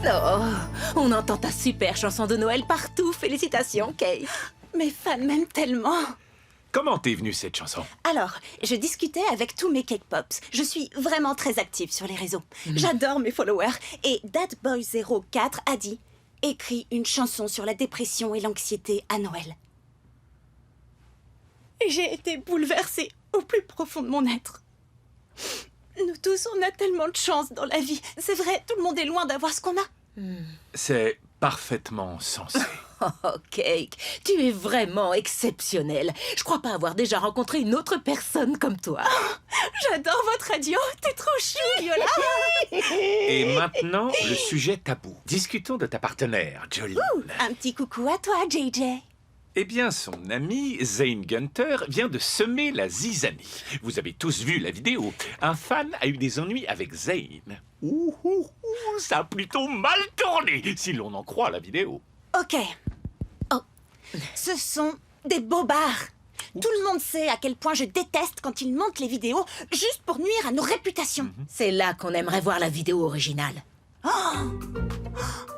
Oh, on entend ta super chanson de Noël partout. Félicitations, Kate. Mes fans m'aiment tellement.
Comment t'es venue cette chanson?
Alors, je discutais avec tous mes Cake Pops. Je suis vraiment très active sur les réseaux. J'adore mes followers. Et Datboy04 a dit « Écris une chanson sur la dépression et l'anxiété à Noël. » Et j'ai été bouleversée au plus profond de mon être. Nous tous, on a tellement de chance dans la vie. C'est vrai, tout le monde est loin d'avoir ce qu'on a.
C'est parfaitement sensé.
Oh, Cake, tu es vraiment exceptionnelle. Je crois pas avoir déjà rencontré une autre personne comme toi.
J'adore votre radio, t'es trop chou, Viola.
Et maintenant, le sujet tabou. Discutons de ta partenaire, Jolene.
Un petit coucou à toi, JJ.
Eh bien, son ami Zane Gunter vient de semer la zizanie. Vous avez tous vu la vidéo. Un fan a eu des ennuis avec Zane. Ça a plutôt mal tourné, si l'on en croit la vidéo.
Ok. Oh, ce sont des bobards. Tout le monde sait à quel point je déteste quand ils montent les vidéos juste pour nuire à nos réputations.
C'est là qu'on aimerait voir la vidéo originale.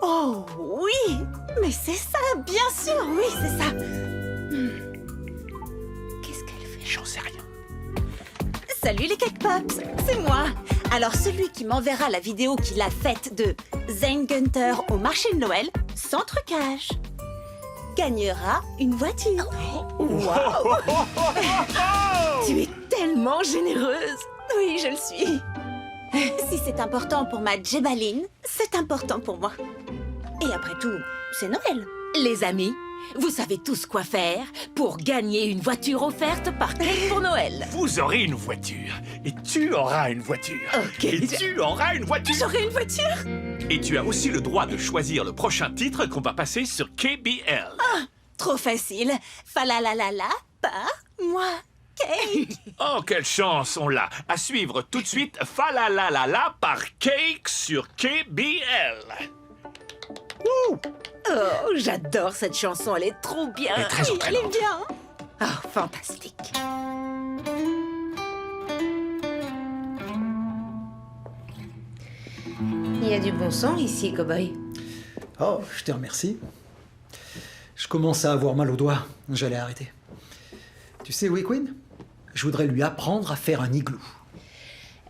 Oh oui, mais c'est ça, bien sûr, oui, c'est ça. Qu'est-ce qu'elle fait?
J'en sais rien.
Salut les Cake Pops, c'est moi. Alors celui qui m'enverra la vidéo qu'il a faite de Zane Gunter au marché de Noël, sans trucage, gagnera une voiture.
Wow. Tu es tellement généreuse.
Oui, je le suis. Si c'est important pour ma Jebaline, c'est important pour moi. Et après tout, c'est Noël.
Les amis, vous savez tous quoi faire pour gagner une voiture offerte par Cake pour Noël.
Vous aurez une voiture. Et tu auras une voiture.
Ok.
Et tu auras une voiture.
J'aurai une voiture.
Et tu as aussi le droit de choisir le prochain titre qu'on va passer sur KBL.
Ah, trop facile. Falalalala par moi. Cake.
Oh, quelle chance on l'a. À suivre tout de suite, Falalalala par Cake sur KBL.
Oh, j'adore cette chanson, elle est trop bien.
Elle est très entraînante.
Elle est bien.
Oh, fantastique.
Il y a du bon sang ici, cow-boy.
Oh, je te remercie. Je commence à avoir mal aux doigts. J'allais arrêter. Tu sais où est Queen? Je voudrais lui apprendre à faire un igloo.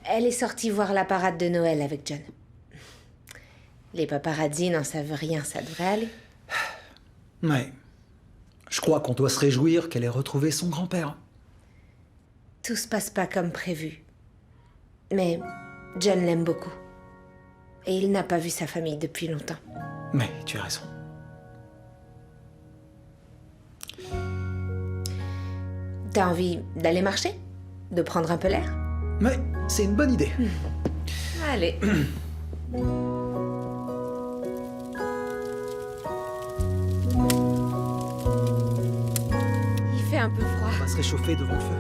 Elle est sortie voir la parade de Noël avec John. Les paparazzi n'en savent rien, ça devrait aller.
Ouais. Je crois qu'on doit se réjouir qu'elle ait retrouvé son grand-père.
Tout se passe pas comme prévu. Mais John l'aime beaucoup. Et il n'a pas vu sa famille depuis longtemps.
Mais tu as raison.
T'as envie d'aller marcher? De prendre un peu l'air?
Ouais, c'est une bonne idée.
Allez. Il fait un peu froid.
On va se réchauffer devant le feu.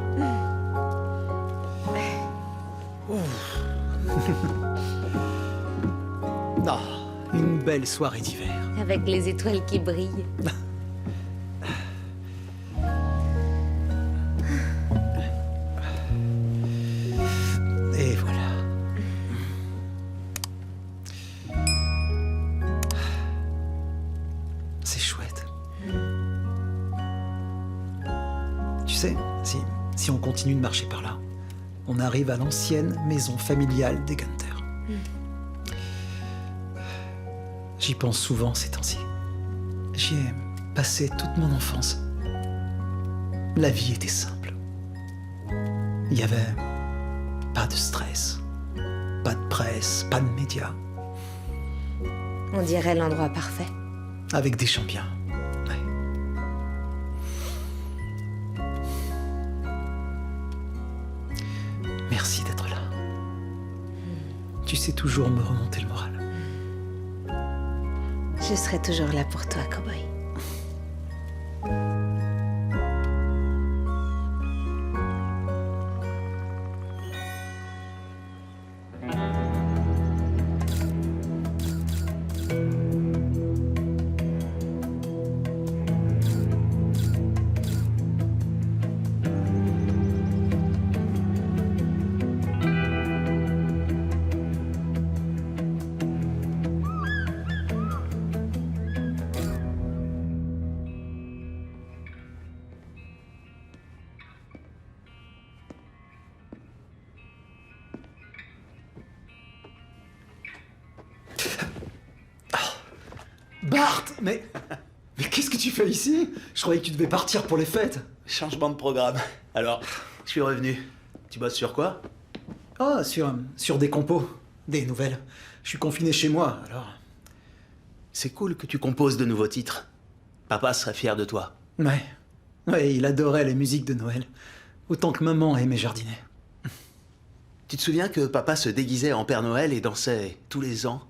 Ah, une belle soirée d'hiver.
Avec les étoiles qui brillent.
Et voilà. C'est chouette. Tu sais, si on continue de marcher par là, on arrive à l'ancienne maison familiale des Gunter. J'y pense souvent ces temps-ci. J'y ai passé toute mon enfance. La vie était simple. Il n'y avait pas de stress, pas de presse, pas de médias.
On dirait l'endroit parfait.
Avec des champions. Ouais. Tu sais toujours me remonter le moral.
Je serai toujours là pour toi, cowboy.
Bart, mais qu'est-ce que tu fais ici? Je croyais que tu devais partir pour les fêtes.
Changement de programme. Alors, je suis revenu. Tu bosses sur quoi?
Ah, sur des compos, des nouvelles. Je suis confiné chez moi, alors...
C'est cool que tu composes de nouveaux titres. Papa serait fier de toi.
Ouais, il adorait les musiques de Noël. Autant que maman aimait jardiner.
Tu te souviens que papa se déguisait en Père Noël et dansait tous les ans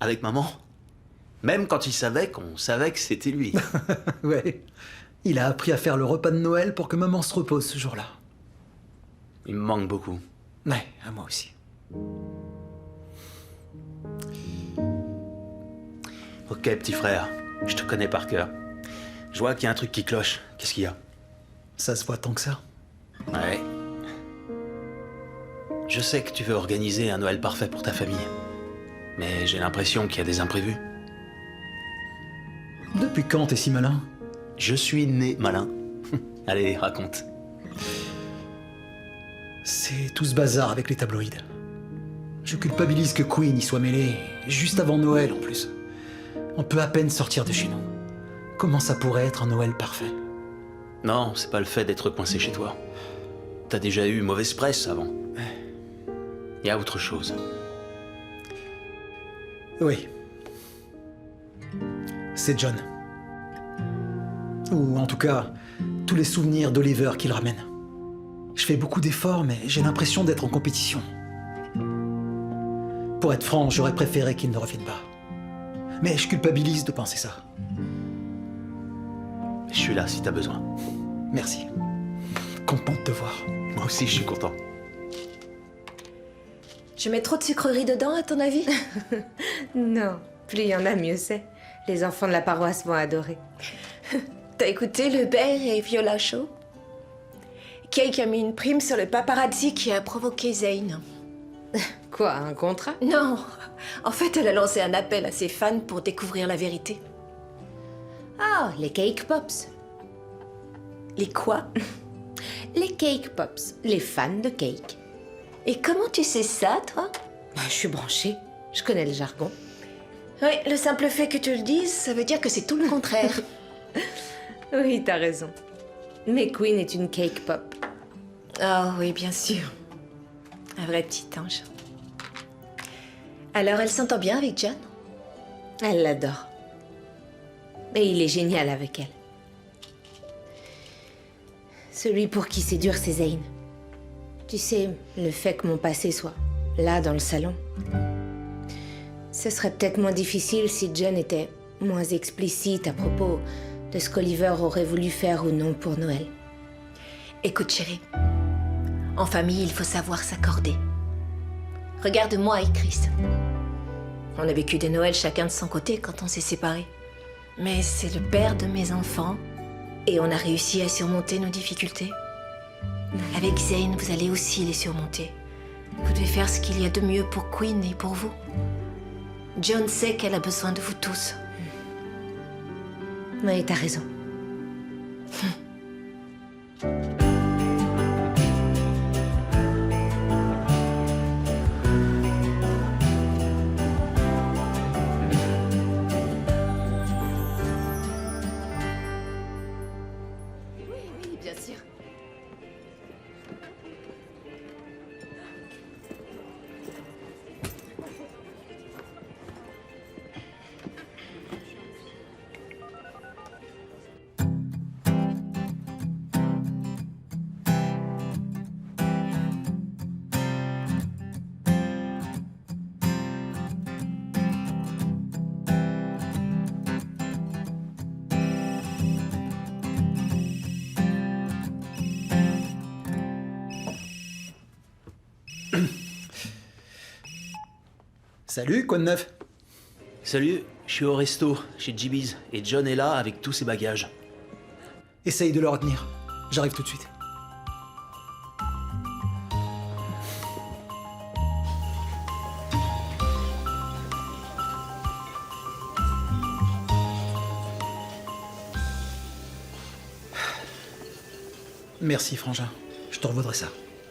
avec maman? Même quand il savait qu'on savait que c'était lui.
Ouais. Il a appris à faire le repas de Noël pour que maman se repose ce jour-là.
Il me manque beaucoup.
Ouais, à moi aussi.
Ok, petit frère, je te connais par cœur. Je vois qu'il y a un truc qui cloche. Qu'est-ce qu'il y a?
Ça se voit tant que ça.
Ouais. Je sais que tu veux organiser un Noël parfait pour ta famille. Mais j'ai l'impression qu'il y a des imprévus.
Depuis quand t'es si malin?
Je suis né malin. Allez, raconte.
C'est tout ce bazar avec les tabloïds. Je culpabilise que Queen y soit mêlée, juste avant Noël en plus. On peut à peine sortir de chez nous. Comment ça pourrait être un Noël parfait?
Non, c'est pas le fait d'être coincé chez toi. T'as déjà eu mauvaise presse avant. Il y a autre chose.
Oui. C'est John. Ou en tout cas, tous les souvenirs d'Oliver qu'il ramène. Je fais beaucoup d'efforts, mais j'ai l'impression d'être en compétition. Pour être franc, j'aurais préféré qu'il ne revienne pas. Mais je culpabilise de penser ça.
Je suis là si t'as besoin.
Merci. Content de te voir.
Moi aussi, je suis content.
Je mets trop de sucreries dedans, à ton avis?
Non, plus il y en a, mieux c'est. Les enfants de la paroisse vont adorer.
T'as écouté le Bear et Viola Show? Cake a mis une prime sur le paparazzi qui a provoqué Zayn.
Quoi, un contrat?
Non. En fait, elle a lancé un appel à ses fans pour découvrir la vérité.
Ah, les Cake Pops.
Les quoi?
Les Cake Pops, les fans de cake.
Et comment tu sais ça, toi?
Je suis branchée, je connais le jargon.
Oui, le simple fait que tu le dises, ça veut dire que c'est tout le contraire.
Oui, t'as raison. Mais Queen est une Cake Pop.
Ah oui, bien sûr. Un vrai petit ange. Alors, elle s'entend bien avec John?
Elle l'adore. Et il est génial avec elle. Celui pour qui c'est dur, c'est Zayn. Tu sais, le fait que mon passé soit là, dans le salon. Ce serait peut-être moins difficile si John était moins explicite à propos de ce qu'Oliver aurait voulu faire ou non pour Noël.
Écoute, chérie. En famille, il faut savoir s'accorder. Regarde moi et Chris. On a vécu des Noëls chacun de son côté quand on s'est séparés. Mais c'est le père de mes enfants et on a réussi à surmonter nos difficultés. Avec Zayn, vous allez aussi les surmonter. Vous devez faire ce qu'il y a de mieux pour Queen et pour vous. John sait qu'elle a besoin de vous tous.
Oui, t'as raison.
Oui, bien sûr.
Salut, quoi de neuf?
Salut, je suis au resto, chez Jimmy's, et John est là avec tous ses bagages.
Essaye de le retenir. J'arrive tout de suite. Merci, Frangin. Je te revaudrai ça.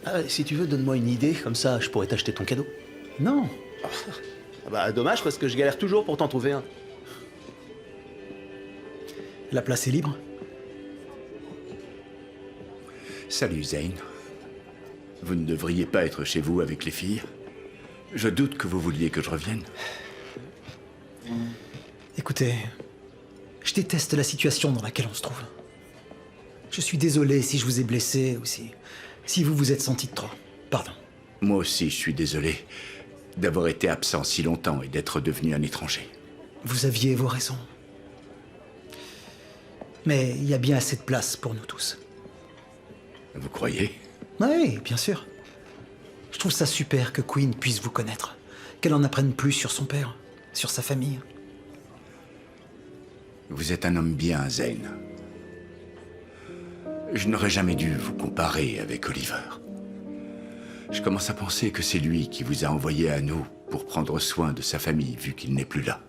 Ah, si tu veux, donne-moi une idée, comme ça je pourrais t'acheter ton cadeau.
Non.
Bah dommage, parce que je galère toujours pour t'en trouver un.
La place est libre.
Salut, Zane. Vous ne devriez pas être chez vous avec les filles. Je doute que vous vouliez que je revienne.
Écoutez, je déteste la situation dans laquelle on se trouve. Je suis désolé si je vous ai blessé ou si vous vous êtes senti de trop. Pardon.
Moi aussi, je suis désolé d'avoir été absent si longtemps et d'être devenu un étranger.
Vous aviez vos raisons. Mais il y a bien assez de place pour nous tous.
Vous croyez?
Oui, bien sûr. Je trouve ça super que Queen puisse vous connaître. Qu'elle en apprenne plus sur son père, sur sa famille.
Vous êtes un homme bien, Zane. Je n'aurais jamais dû vous comparer avec Oliver. Je commence à penser que c'est lui qui vous a envoyé à nous pour prendre soin de sa famille, vu qu'il n'est plus là.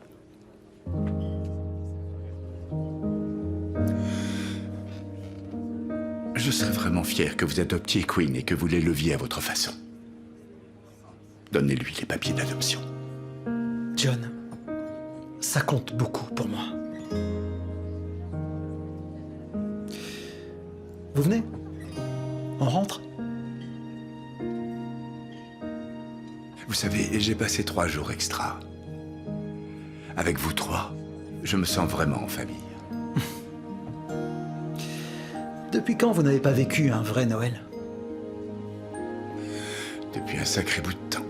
Je serais vraiment fier que vous adoptiez Queen et que vous l'éleviez à votre façon. Donnez-lui les papiers d'adoption.
John, ça compte beaucoup pour moi. Vous venez? On rentre?
Vous savez, j'ai passé 3 jours extra. Avec vous 3, je me sens vraiment en famille.
Depuis quand vous n'avez pas vécu un vrai Noël?
Depuis un sacré bout de temps.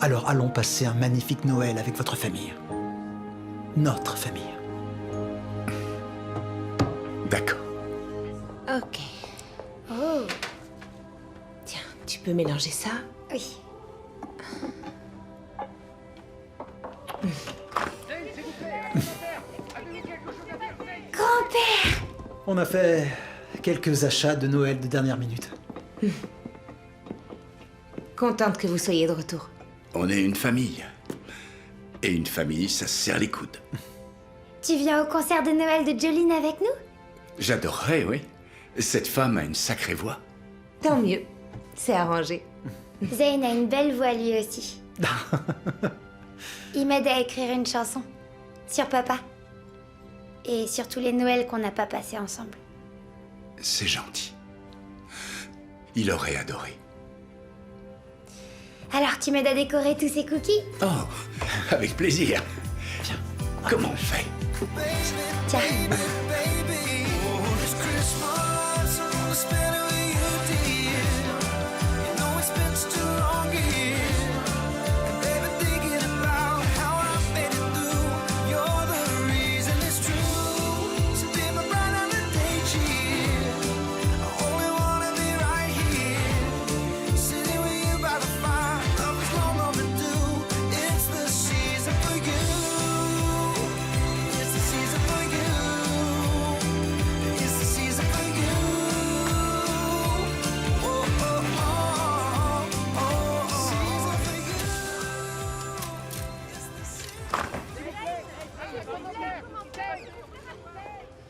Alors allons passer un magnifique Noël avec votre famille. Notre famille.
D'accord.
Ok. Oh. Tiens, tu peux mélanger ça?
Oui. Grand-père!
On a fait quelques achats de Noël de dernière minute.
Contente que vous soyez de retour.
On est une famille. Et une famille, ça se serre les coudes.
Tu viens au concert de Noël de Jolene avec nous?
J'adorerais, oui. Cette femme a une sacrée voix.
Tant mieux. C'est arrangé.
Zane a une belle voix lui aussi. Il m'aide à écrire une chanson. Sur papa. Et sur tous les Noëls qu'on n'a pas passés ensemble.
C'est gentil. Il aurait adoré.
Alors tu m'aides à décorer tous ces cookies?
Oh, avec plaisir. Viens, comment on fait?
Tiens.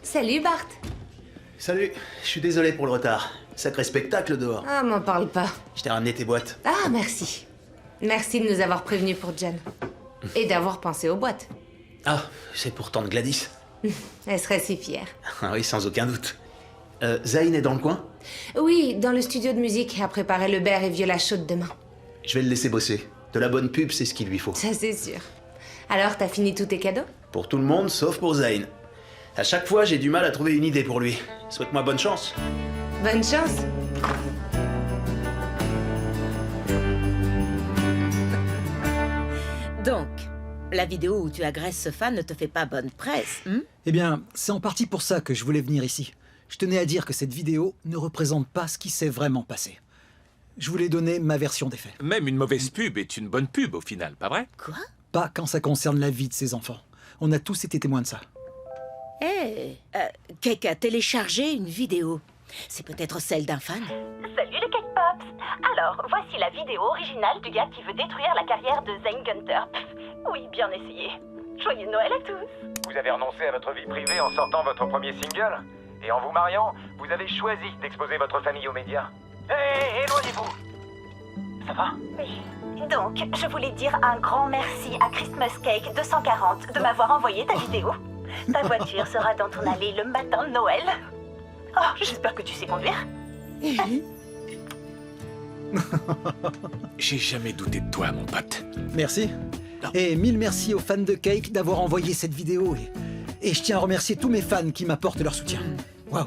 Salut Bart.
Salut, je suis désolé pour le retard. Sacré spectacle dehors.
Ah, m'en parle pas.
Je t'ai ramené tes boîtes.
Ah, merci. Merci de nous avoir prévenus pour Jen. Et d'avoir pensé aux boîtes.
Ah, c'est pour tante Gladys.
Elle serait si fière.
Ah oui, sans aucun doute. Zane est dans le coin?
Oui, dans le studio de musique, à préparer le beurre et viola chaude demain.
Je vais le laisser bosser. De la bonne pub, c'est ce qu'il lui faut.
Ça, c'est sûr. Alors, t'as fini tous tes cadeaux?
Pour tout le monde, sauf pour Zane. À chaque fois, j'ai du mal à trouver une idée pour lui. Souhaite-moi bonne chance.
Bonne chance.
Donc, la vidéo où tu agresses ce fan ne te fait pas bonne presse,
Eh bien, c'est en partie pour ça que je voulais venir ici. Je tenais à dire que cette vidéo ne représente pas ce qui s'est vraiment passé. Je voulais donner ma version des faits.
Même une mauvaise pub est une bonne pub au final, pas vrai?
Quoi?
Pas quand ça concerne la vie de ces enfants. On a tous été témoins de ça.
Hé, Cake a téléchargé une vidéo. C'est peut-être celle d'un fan.
Salut les Cake Pops. Alors, voici la vidéo originale du gars qui veut détruire la carrière de Zane Gunter. Oui, bien essayé. Joyeux Noël à tous.
Vous avez renoncé à votre vie privée en sortant votre premier single. Et en vous mariant, vous avez choisi d'exposer votre famille aux médias. Hé, éloignez-vous. Ça va?
Oui. Donc, je voulais dire un grand merci à Christmas Cake 240 de m'avoir envoyé ta vidéo. Ta voiture sera dans ton allée le matin de Noël. Oh, j'espère que tu sais conduire.
J'ai jamais douté de toi, mon pote.
Merci. Et mille merci aux fans de Cake d'avoir envoyé cette vidéo. Et je tiens à remercier tous mes fans qui m'apportent leur soutien. Waouh.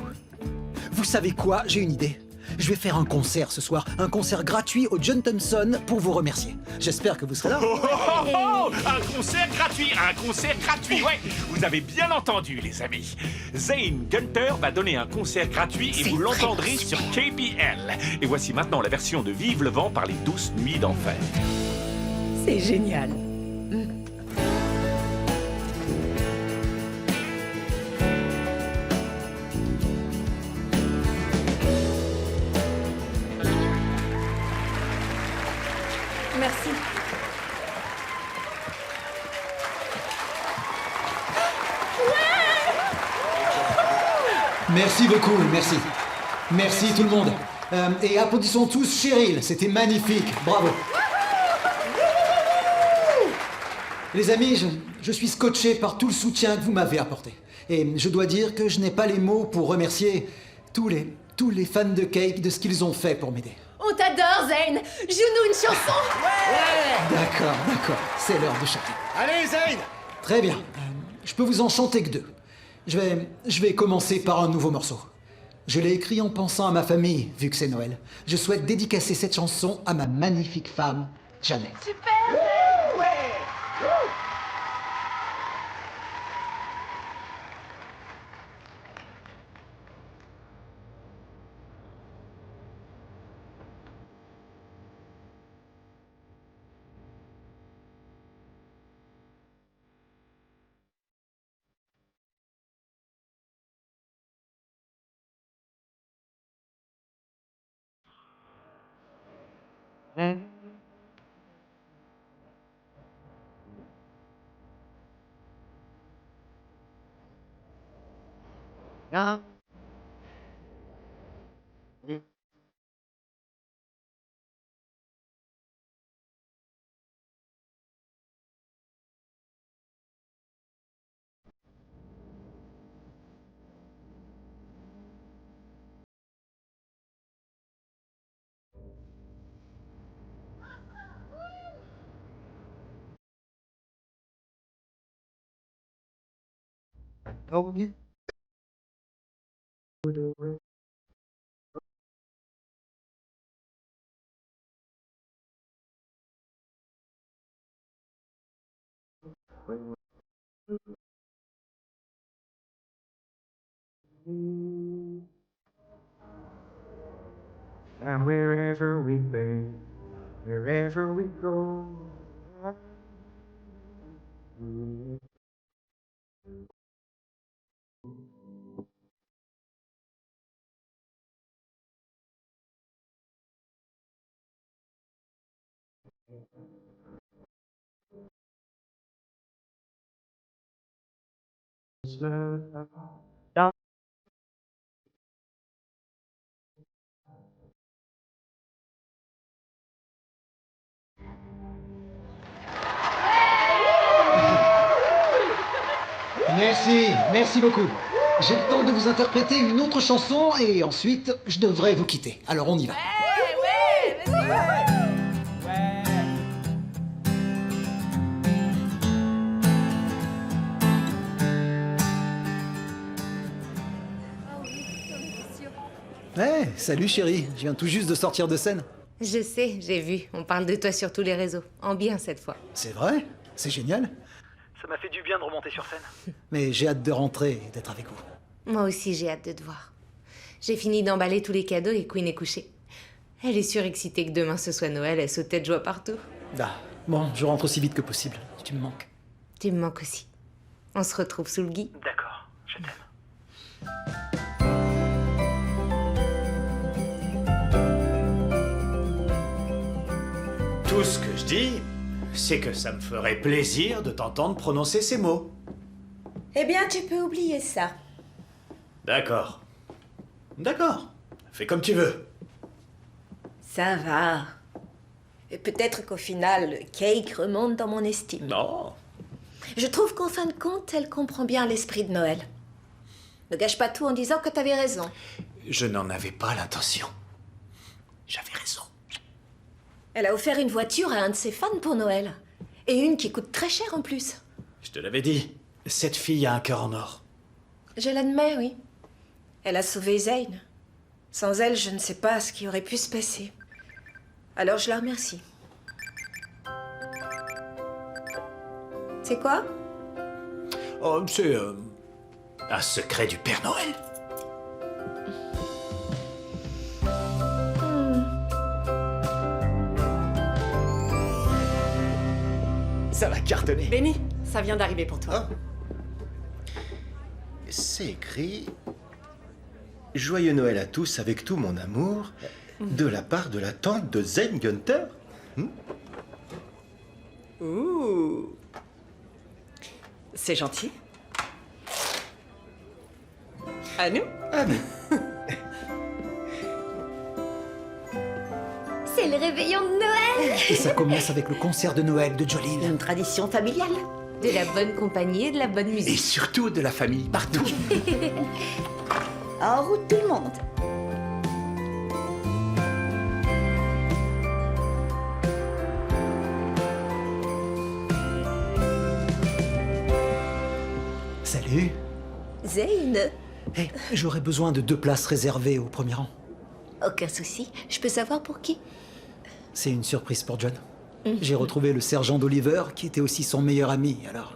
Vous savez quoi? J'ai une idée. Je vais faire un concert ce soir, un concert gratuit au John Thompson pour vous remercier. J'espère que vous serez là.
Un concert gratuit, ouais. Vous avez bien entendu, les amis. Zane Gunter va donner un concert gratuit et vous l'entendrez sur KBL. Et voici maintenant la version de Vive le vent par les douces nuits d'enfer.
C'est génial.
Merci.
Merci beaucoup, merci. Merci tout le monde. Et applaudissons tous Cheryl, c'était magnifique, bravo. Les amis, je suis scotché par tout le soutien que vous m'avez apporté. Et je dois dire que je n'ai pas les mots pour remercier tous les fans de Cake de ce qu'ils ont fait pour m'aider.
On t'adore, Zane. Joue-nous une chanson.
D'accord, c'est l'heure de chanter.
Allez, Zane.
Très bien, je peux vous en chanter que deux. Je vais commencer par un nouveau morceau. Je l'ai écrit en pensant à ma famille, vu que c'est Noël. Je souhaite dédicacer cette chanson à ma magnifique femme, Janet.
Super.
And wherever we be, wherever we go.
Merci beaucoup. J'ai le temps de vous interpréter une autre chanson et ensuite je devrais vous quitter. Alors on y va. Hey, salut chérie, je viens tout juste de sortir de scène.
Je sais, j'ai vu. On parle de toi sur tous les réseaux. En bien cette fois.
C'est vrai? C'est génial.
Ça m'a fait du bien de remonter sur scène.
Mais j'ai hâte de rentrer et d'être avec vous.
Moi aussi, j'ai hâte de te voir. J'ai fini d'emballer tous les cadeaux et Queen est couchée. Elle est surexcitée que demain ce soit Noël, elle sautait de joie partout.
Ah, bon, je rentre aussi vite que possible. Tu me manques.
Tu me manques aussi. On se retrouve sous le gui.
D'accord, je t'aime.
Tout ce que je dis, c'est que ça me ferait plaisir de t'entendre prononcer ces mots.
Eh bien, tu peux oublier ça.
D'accord. D'accord. Fais comme tu veux.
Ça va. Et peut-être qu'au final, le cake remonte dans mon estime.
Non.
Je trouve qu'en fin de compte, elle comprend bien l'esprit de Noël. Ne gâche pas tout en disant que t'avais raison.
Je n'en avais pas l'intention. J'avais raison.
Elle a offert une voiture à un de ses fans pour Noël. Et une qui coûte très cher en plus.
Je te l'avais dit. Cette fille a un cœur en or.
Je l'admets, oui. Elle a sauvé Zane. Sans elle, je ne sais pas ce qui aurait pu se passer. Alors je la remercie. C'est quoi?
Oh, c'est un secret du Père Noël.
Ça va cartonner.
Benny, ça vient d'arriver pour toi.
C'est écrit « Joyeux Noël à tous avec tout mon amour, de la part de la tante de Zane Gunther.
Ouh. C'est gentil. À nous?
À nous.
C'est le réveillon de Noël.
Et ça commence avec le concert de Noël de Jolene.
Une tradition familiale. De la bonne compagnie et de la bonne
Et
musique.
surtout de la famille partout.
En route tout le monde.
Salut.
Zane?
Hé, j'aurais besoin de 2 places réservées au premier rang.
Aucun souci. Je peux savoir pour qui?
C'est une surprise pour John. J'ai retrouvé le sergent d'Oliver, qui était aussi son meilleur ami, alors...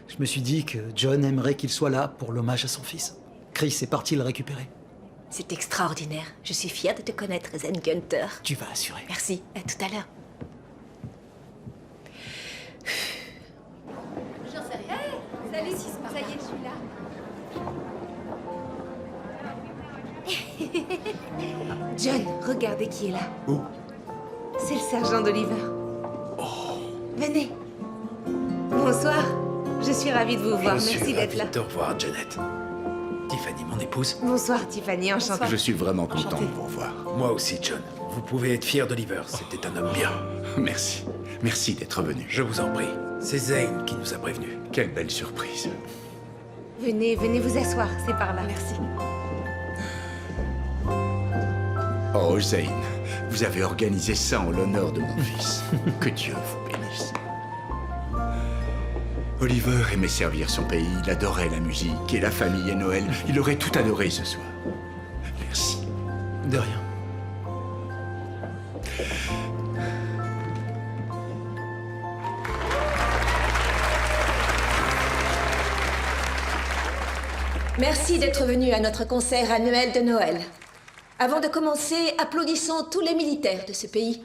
Je me suis dit que John aimerait qu'il soit là pour l'hommage à son fils. Chris est parti le récupérer.
C'est extraordinaire. Je suis fière de te connaître, Zane Gunther.
Tu vas assurer.
Merci. À tout à l'heure.
J'en sais rien. Salut, ça y est, je suis là.
John, regardez qui est là.
Où?
C'est le sergent d'Oliver. Venez. Bonsoir. Je suis ravie de vous voir. Merci d'être là.
de te revoir, Janet. Tiffany, mon épouse.
Bonsoir, Tiffany. Enchantée.
Je suis vraiment content de vous revoir.
Moi aussi, John. Vous pouvez être fier d'Oliver. C'était un homme bien.
Merci. Merci d'être venu.
Je vous en prie. C'est Zane qui nous a prévenus.
Quelle belle surprise.
Venez vous asseoir. C'est par là.
Merci.
Oh, Zane, vous avez organisé ça en l'honneur de mon fils. Que Dieu vous bénisse. Oliver aimait servir son pays, il adorait la musique et la famille et Noël. Il aurait tout adoré ce soir. Merci.
De rien.
Merci d'être venu à notre concert annuel de Noël. Avant de commencer, applaudissons tous les militaires de ce pays.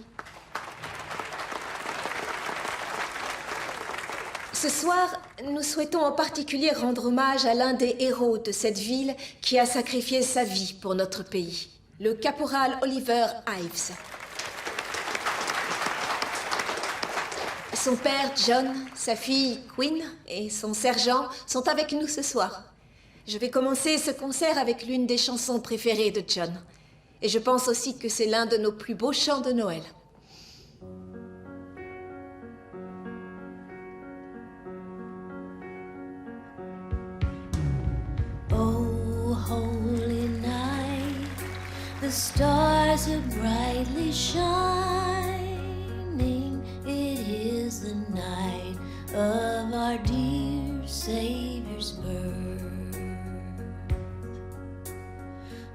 Ce soir, nous souhaitons en particulier rendre hommage à l'un des héros de cette ville qui a sacrifié sa vie pour notre pays, le caporal Oliver Ives. Son père, John, sa fille, Queen, et son sergent sont avec nous ce soir. Je vais commencer ce concert avec l'une des chansons préférées de John. Et je pense aussi que c'est l'un de nos plus beaux chants de Noël.
Oh, holy night, the stars are brightly shining. It is the night of our dear Savior's birth.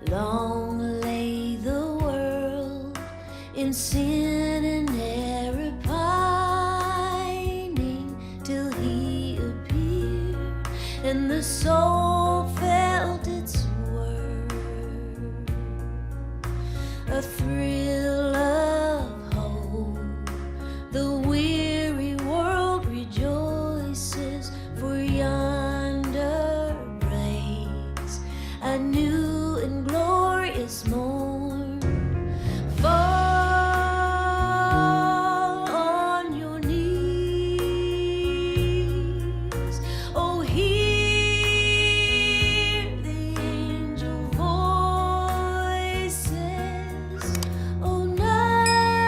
Long lay the world in sin and error pining, till he appeared and the soul felt its worth.
a thrill of hope. The weary world rejoices, for yonder breaks a new and glorious morn. Fall on your knees, oh hear the angel voices, oh night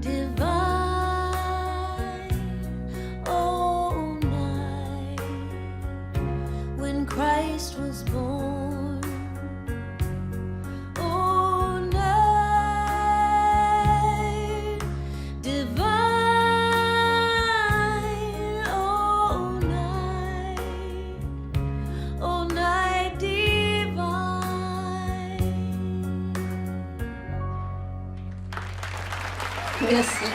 divine, oh night when Christ was born. Oh night divine, oh night divine.
Merci.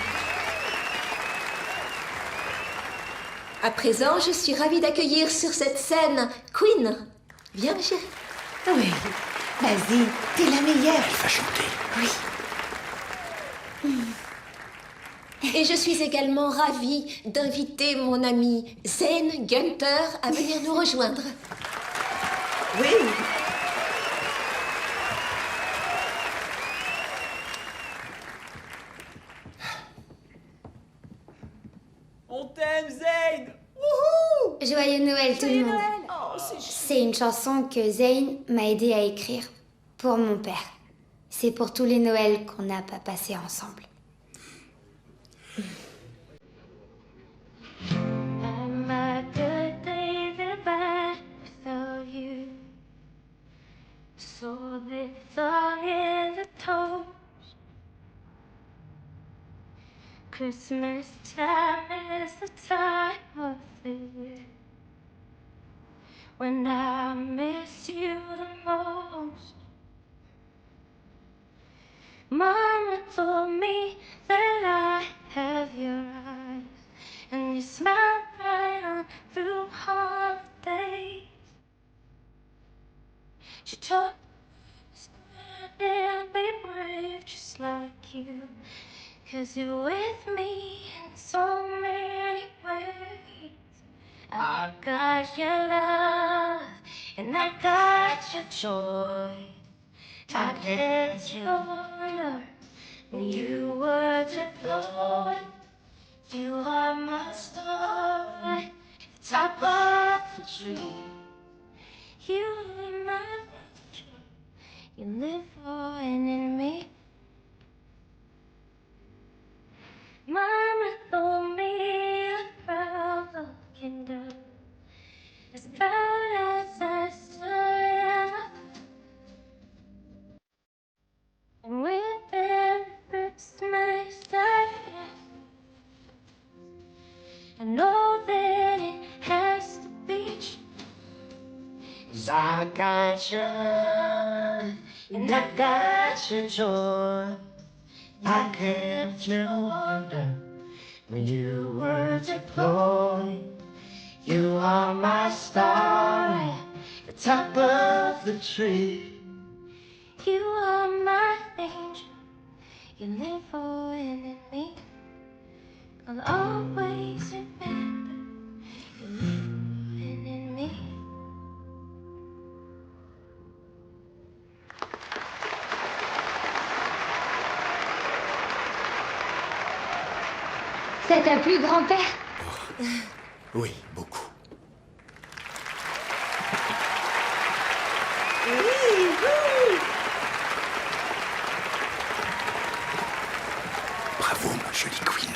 À présent, je suis ravie d'accueillir sur cette scène Queen. Viens, ma chérie.
Oui, vas-y, t'es la meilleure.
Elle va chanter.
Oui.
Et je suis également ravie d'inviter mon ami Zane Gunter à venir nous rejoindre.
Oui.
On t'aime, Zane! Wouhou!
Joyeux Noël tout le monde.
Oh,
C'est une chanson que Zane m'a aidé à écrire pour mon père. C'est pour tous les Noëls qu'on n'a pas passés ensemble.
Am I good days and bad without you? So this song is a toast. Christmas time is the time of the year when I miss you the most. Mama told me that I have your eyes and you smile right on through holidays. She told us and be brave just like you, 'cause you're with me in so many ways. I got your love and I got your joy. I get your love when you were deployed. You are my star at the top of the tree. You are my angel. You live for and in me. Mama told me I'm proud looking down, as proud as I still am. And within Christmas time, I know that it has to be true. 'Cause I got your love and I got your joy. I kept you under when you were deployed. You are my star at the top of the tree. You are my angel. You live for in me. I'll always remember you live in me.
Ça t'a plu, grand-père?
Oui, beaucoup. Bravo, ma jolie Queen.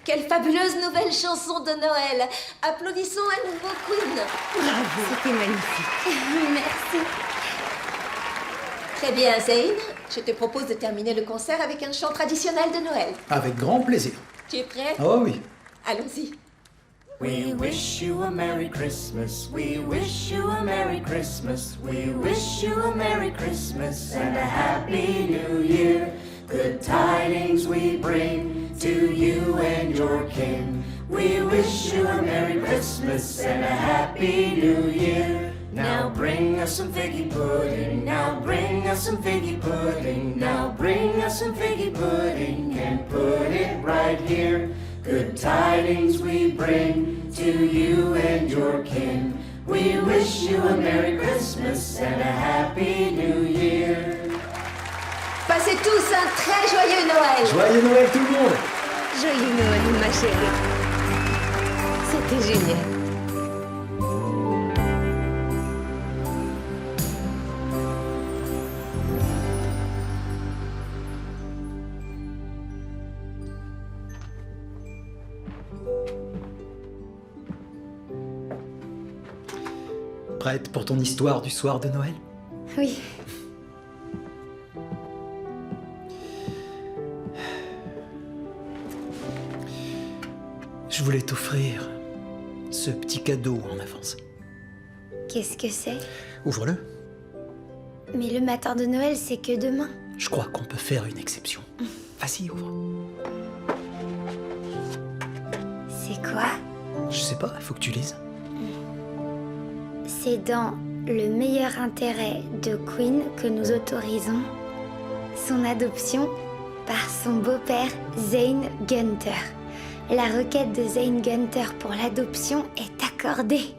Quelle fabuleuse nouvelle chanson de Noël. Applaudissons à nouveau Queen.
Bravo, c'était magnifique.
Merci.
Très bien, Zane. Je te propose de terminer le concert avec un chant traditionnel de Noël.
Avec grand plaisir.
Tu es prêt?
Oh oui.
Allons-y.
We wish you a Merry Christmas. We wish you a Merry Christmas. We wish you a Merry Christmas and a Happy New Year. Good tidings we bring to you and your kin. We wish you a Merry Christmas and a Happy New Year. Now bring us some figgy pudding. Now bring us some figgy pudding. Now bring us some figgy pudding and put it right here. Good tidings we bring to you and your kin. We wish you a Merry Christmas and a Happy New Year.
Passez tous un très joyeux Noël.
Joyeux Noël tout le monde.
Joyeux Noël, ma chérie. C'était génial.
Prête pour ton histoire du soir de Noël?
Oui.
Je voulais t'offrir ce petit cadeau en avance.
Qu'est-ce que c'est?
Ouvre-le.
Mais le matin de Noël, c'est que demain.
Je crois qu'on peut faire une exception. Vas-y, ouvre.
C'est quoi?
Je sais pas, il faut que tu lises.
C'est dans le meilleur intérêt de Queen que nous autorisons son adoption par son beau-père Zane Gunter. La requête de Zane Gunter pour l'adoption est accordée.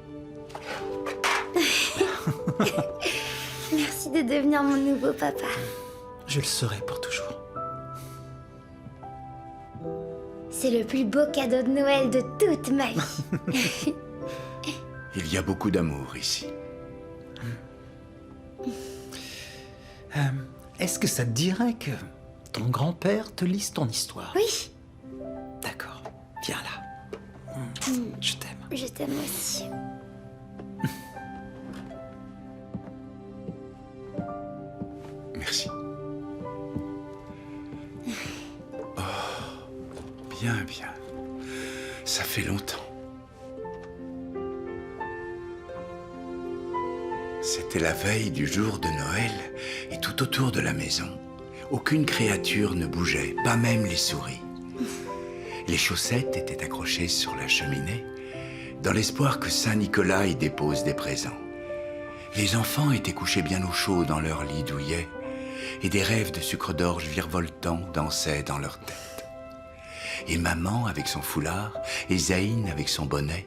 Merci de devenir mon nouveau papa.
Je le serai pour toujours.
C'est le plus beau cadeau de Noël de toute ma vie.
Il y a beaucoup d'amour ici.
Est-ce que ça te dirait que ton grand-père te lise ton histoire?
Oui.
D'accord. Viens là. Je t'aime.
Je t'aime aussi.
Merci. Oh, bien, bien. Ça fait longtemps. C'était la veille du jour de Noël, et tout autour de la maison, aucune créature ne bougeait, pas même les souris. Les chaussettes étaient accrochées sur la cheminée, dans l'espoir que Saint Nicolas y dépose des présents. Les enfants étaient couchés bien au chaud dans leur lit douillet, et des rêves de sucre d'orge virevoltants dansaient dans leur tête. Et maman avec son foulard, et Zane avec son bonnet,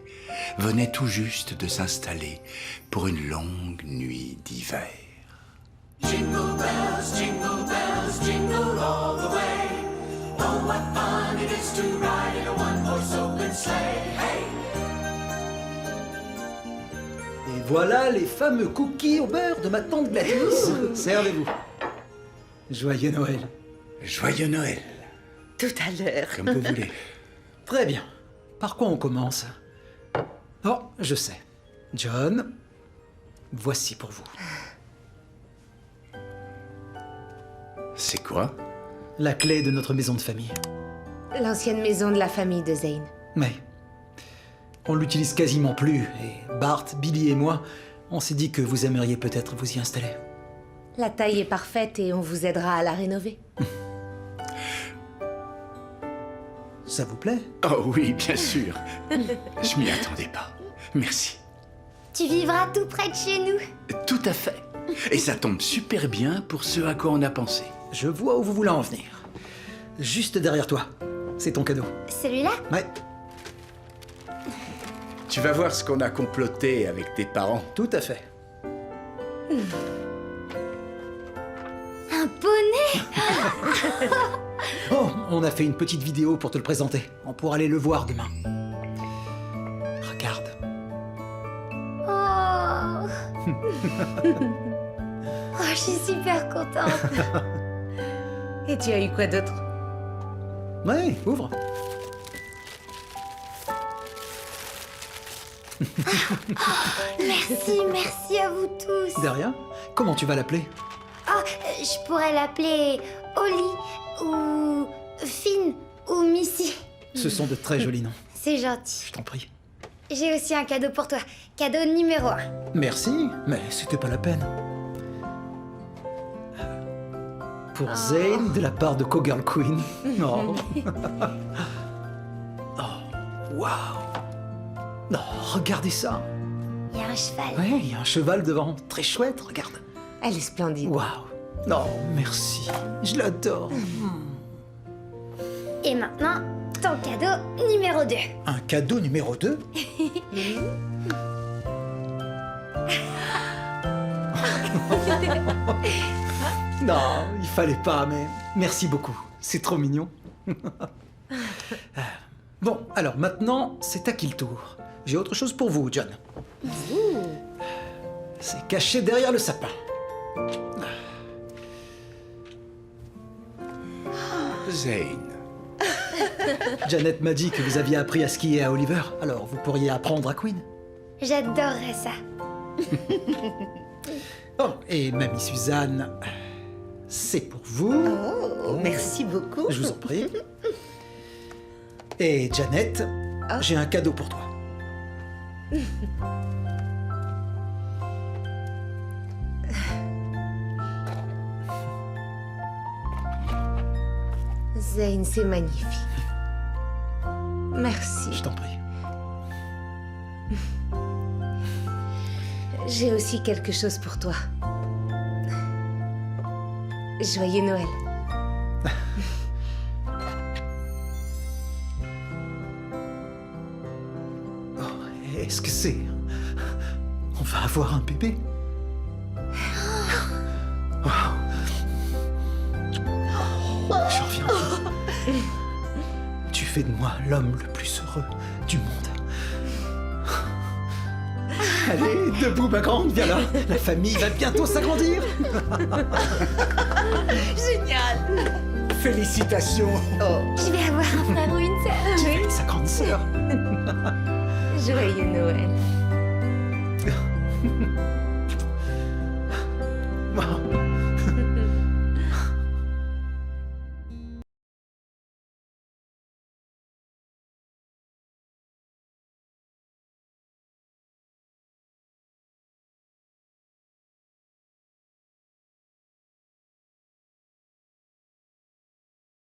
venaient tout juste de s'installer pour une longue nuit d'hiver.
Jingle bells, jingle all the way. Oh, what fun it is to ride in a one-horse open sleigh. Hey!
Et voilà les fameux cookies au beurre de ma tante Gladys. Servez-vous. Joyeux Noël.
Joyeux Noël.
Tout à l'heure.
Comme vous voulez.
Très bien. Par quoi on commence? Oh, je sais. John, voici pour vous.
C'est quoi?
La clé de notre maison de famille.
L'ancienne maison de la famille de Zane.
Mais on l'utilise quasiment plus. Et Bart, Billy et moi, on s'est dit que vous aimeriez peut-être vous y installer.
La taille est parfaite et on vous aidera à la rénover.
Ça vous plaît?
Oh oui, bien sûr. Je m'y attendais pas. Merci.
Tu vivras tout près de chez nous.
Tout à fait. Et ça tombe super bien pour ce à quoi on a pensé.
Je vois où vous voulez en venir. Juste derrière toi. C'est ton cadeau.
Celui-là?
Ouais.
Tu vas voir ce qu'on a comploté avec tes parents.
Tout à fait.
Un poney.
Oh, on a fait une petite vidéo pour te le présenter. On pourra aller le voir demain. Regarde.
Oh. Oh, je suis super contente.
Et tu as eu quoi d'autre?
Ouais, ouvre.
Merci à vous tous.
De rien. Comment tu vas l'appeler?
Oh, je pourrais l'appeler Holly ou Finn ou Missy.
Ce sont de très jolis noms.
C'est gentil.
Je t'en prie.
J'ai aussi un cadeau pour toi. Cadeau numéro 1.
Merci, mais c'était pas la peine. Pour Zane, de la part de Cowgirl Queen. Oh. Oh, waouh. Oh, regardez ça.
Il y a un cheval.
Ouais, il y a un cheval devant. Très chouette, regarde.
Elle est splendide.
Waouh. Non, merci. Je l'adore.
Et maintenant, ton cadeau numéro 2.
Un cadeau numéro 2? Non, il fallait pas, mais merci beaucoup. C'est trop mignon. Bon, alors maintenant, c'est à qui le tour? J'ai autre chose pour vous, John. C'est caché derrière le sapin.
Zane.
Janet m'a dit que vous aviez appris à skier à Oliver, alors vous pourriez apprendre à Queen.
J'adorerais ça.
Oh, et Mamie Suzanne, c'est pour vous.
Oh, merci beaucoup.
Je vous en prie. Et Janet, j'ai un cadeau pour toi.
Zane, c'est magnifique. Merci.
Je t'en prie.
J'ai aussi quelque chose pour toi. Joyeux Noël.
Oh, est-ce que c'est... On va avoir un bébé? Wow. J'en reviens pas. Tu fais de moi l'homme le plus heureux du monde. Allez, debout ma grande, viens là. La famille va bientôt s'agrandir.
Génial. Félicitations.
Je vais avoir un frère ou une sœur.
Tu vas être sa grande sœur.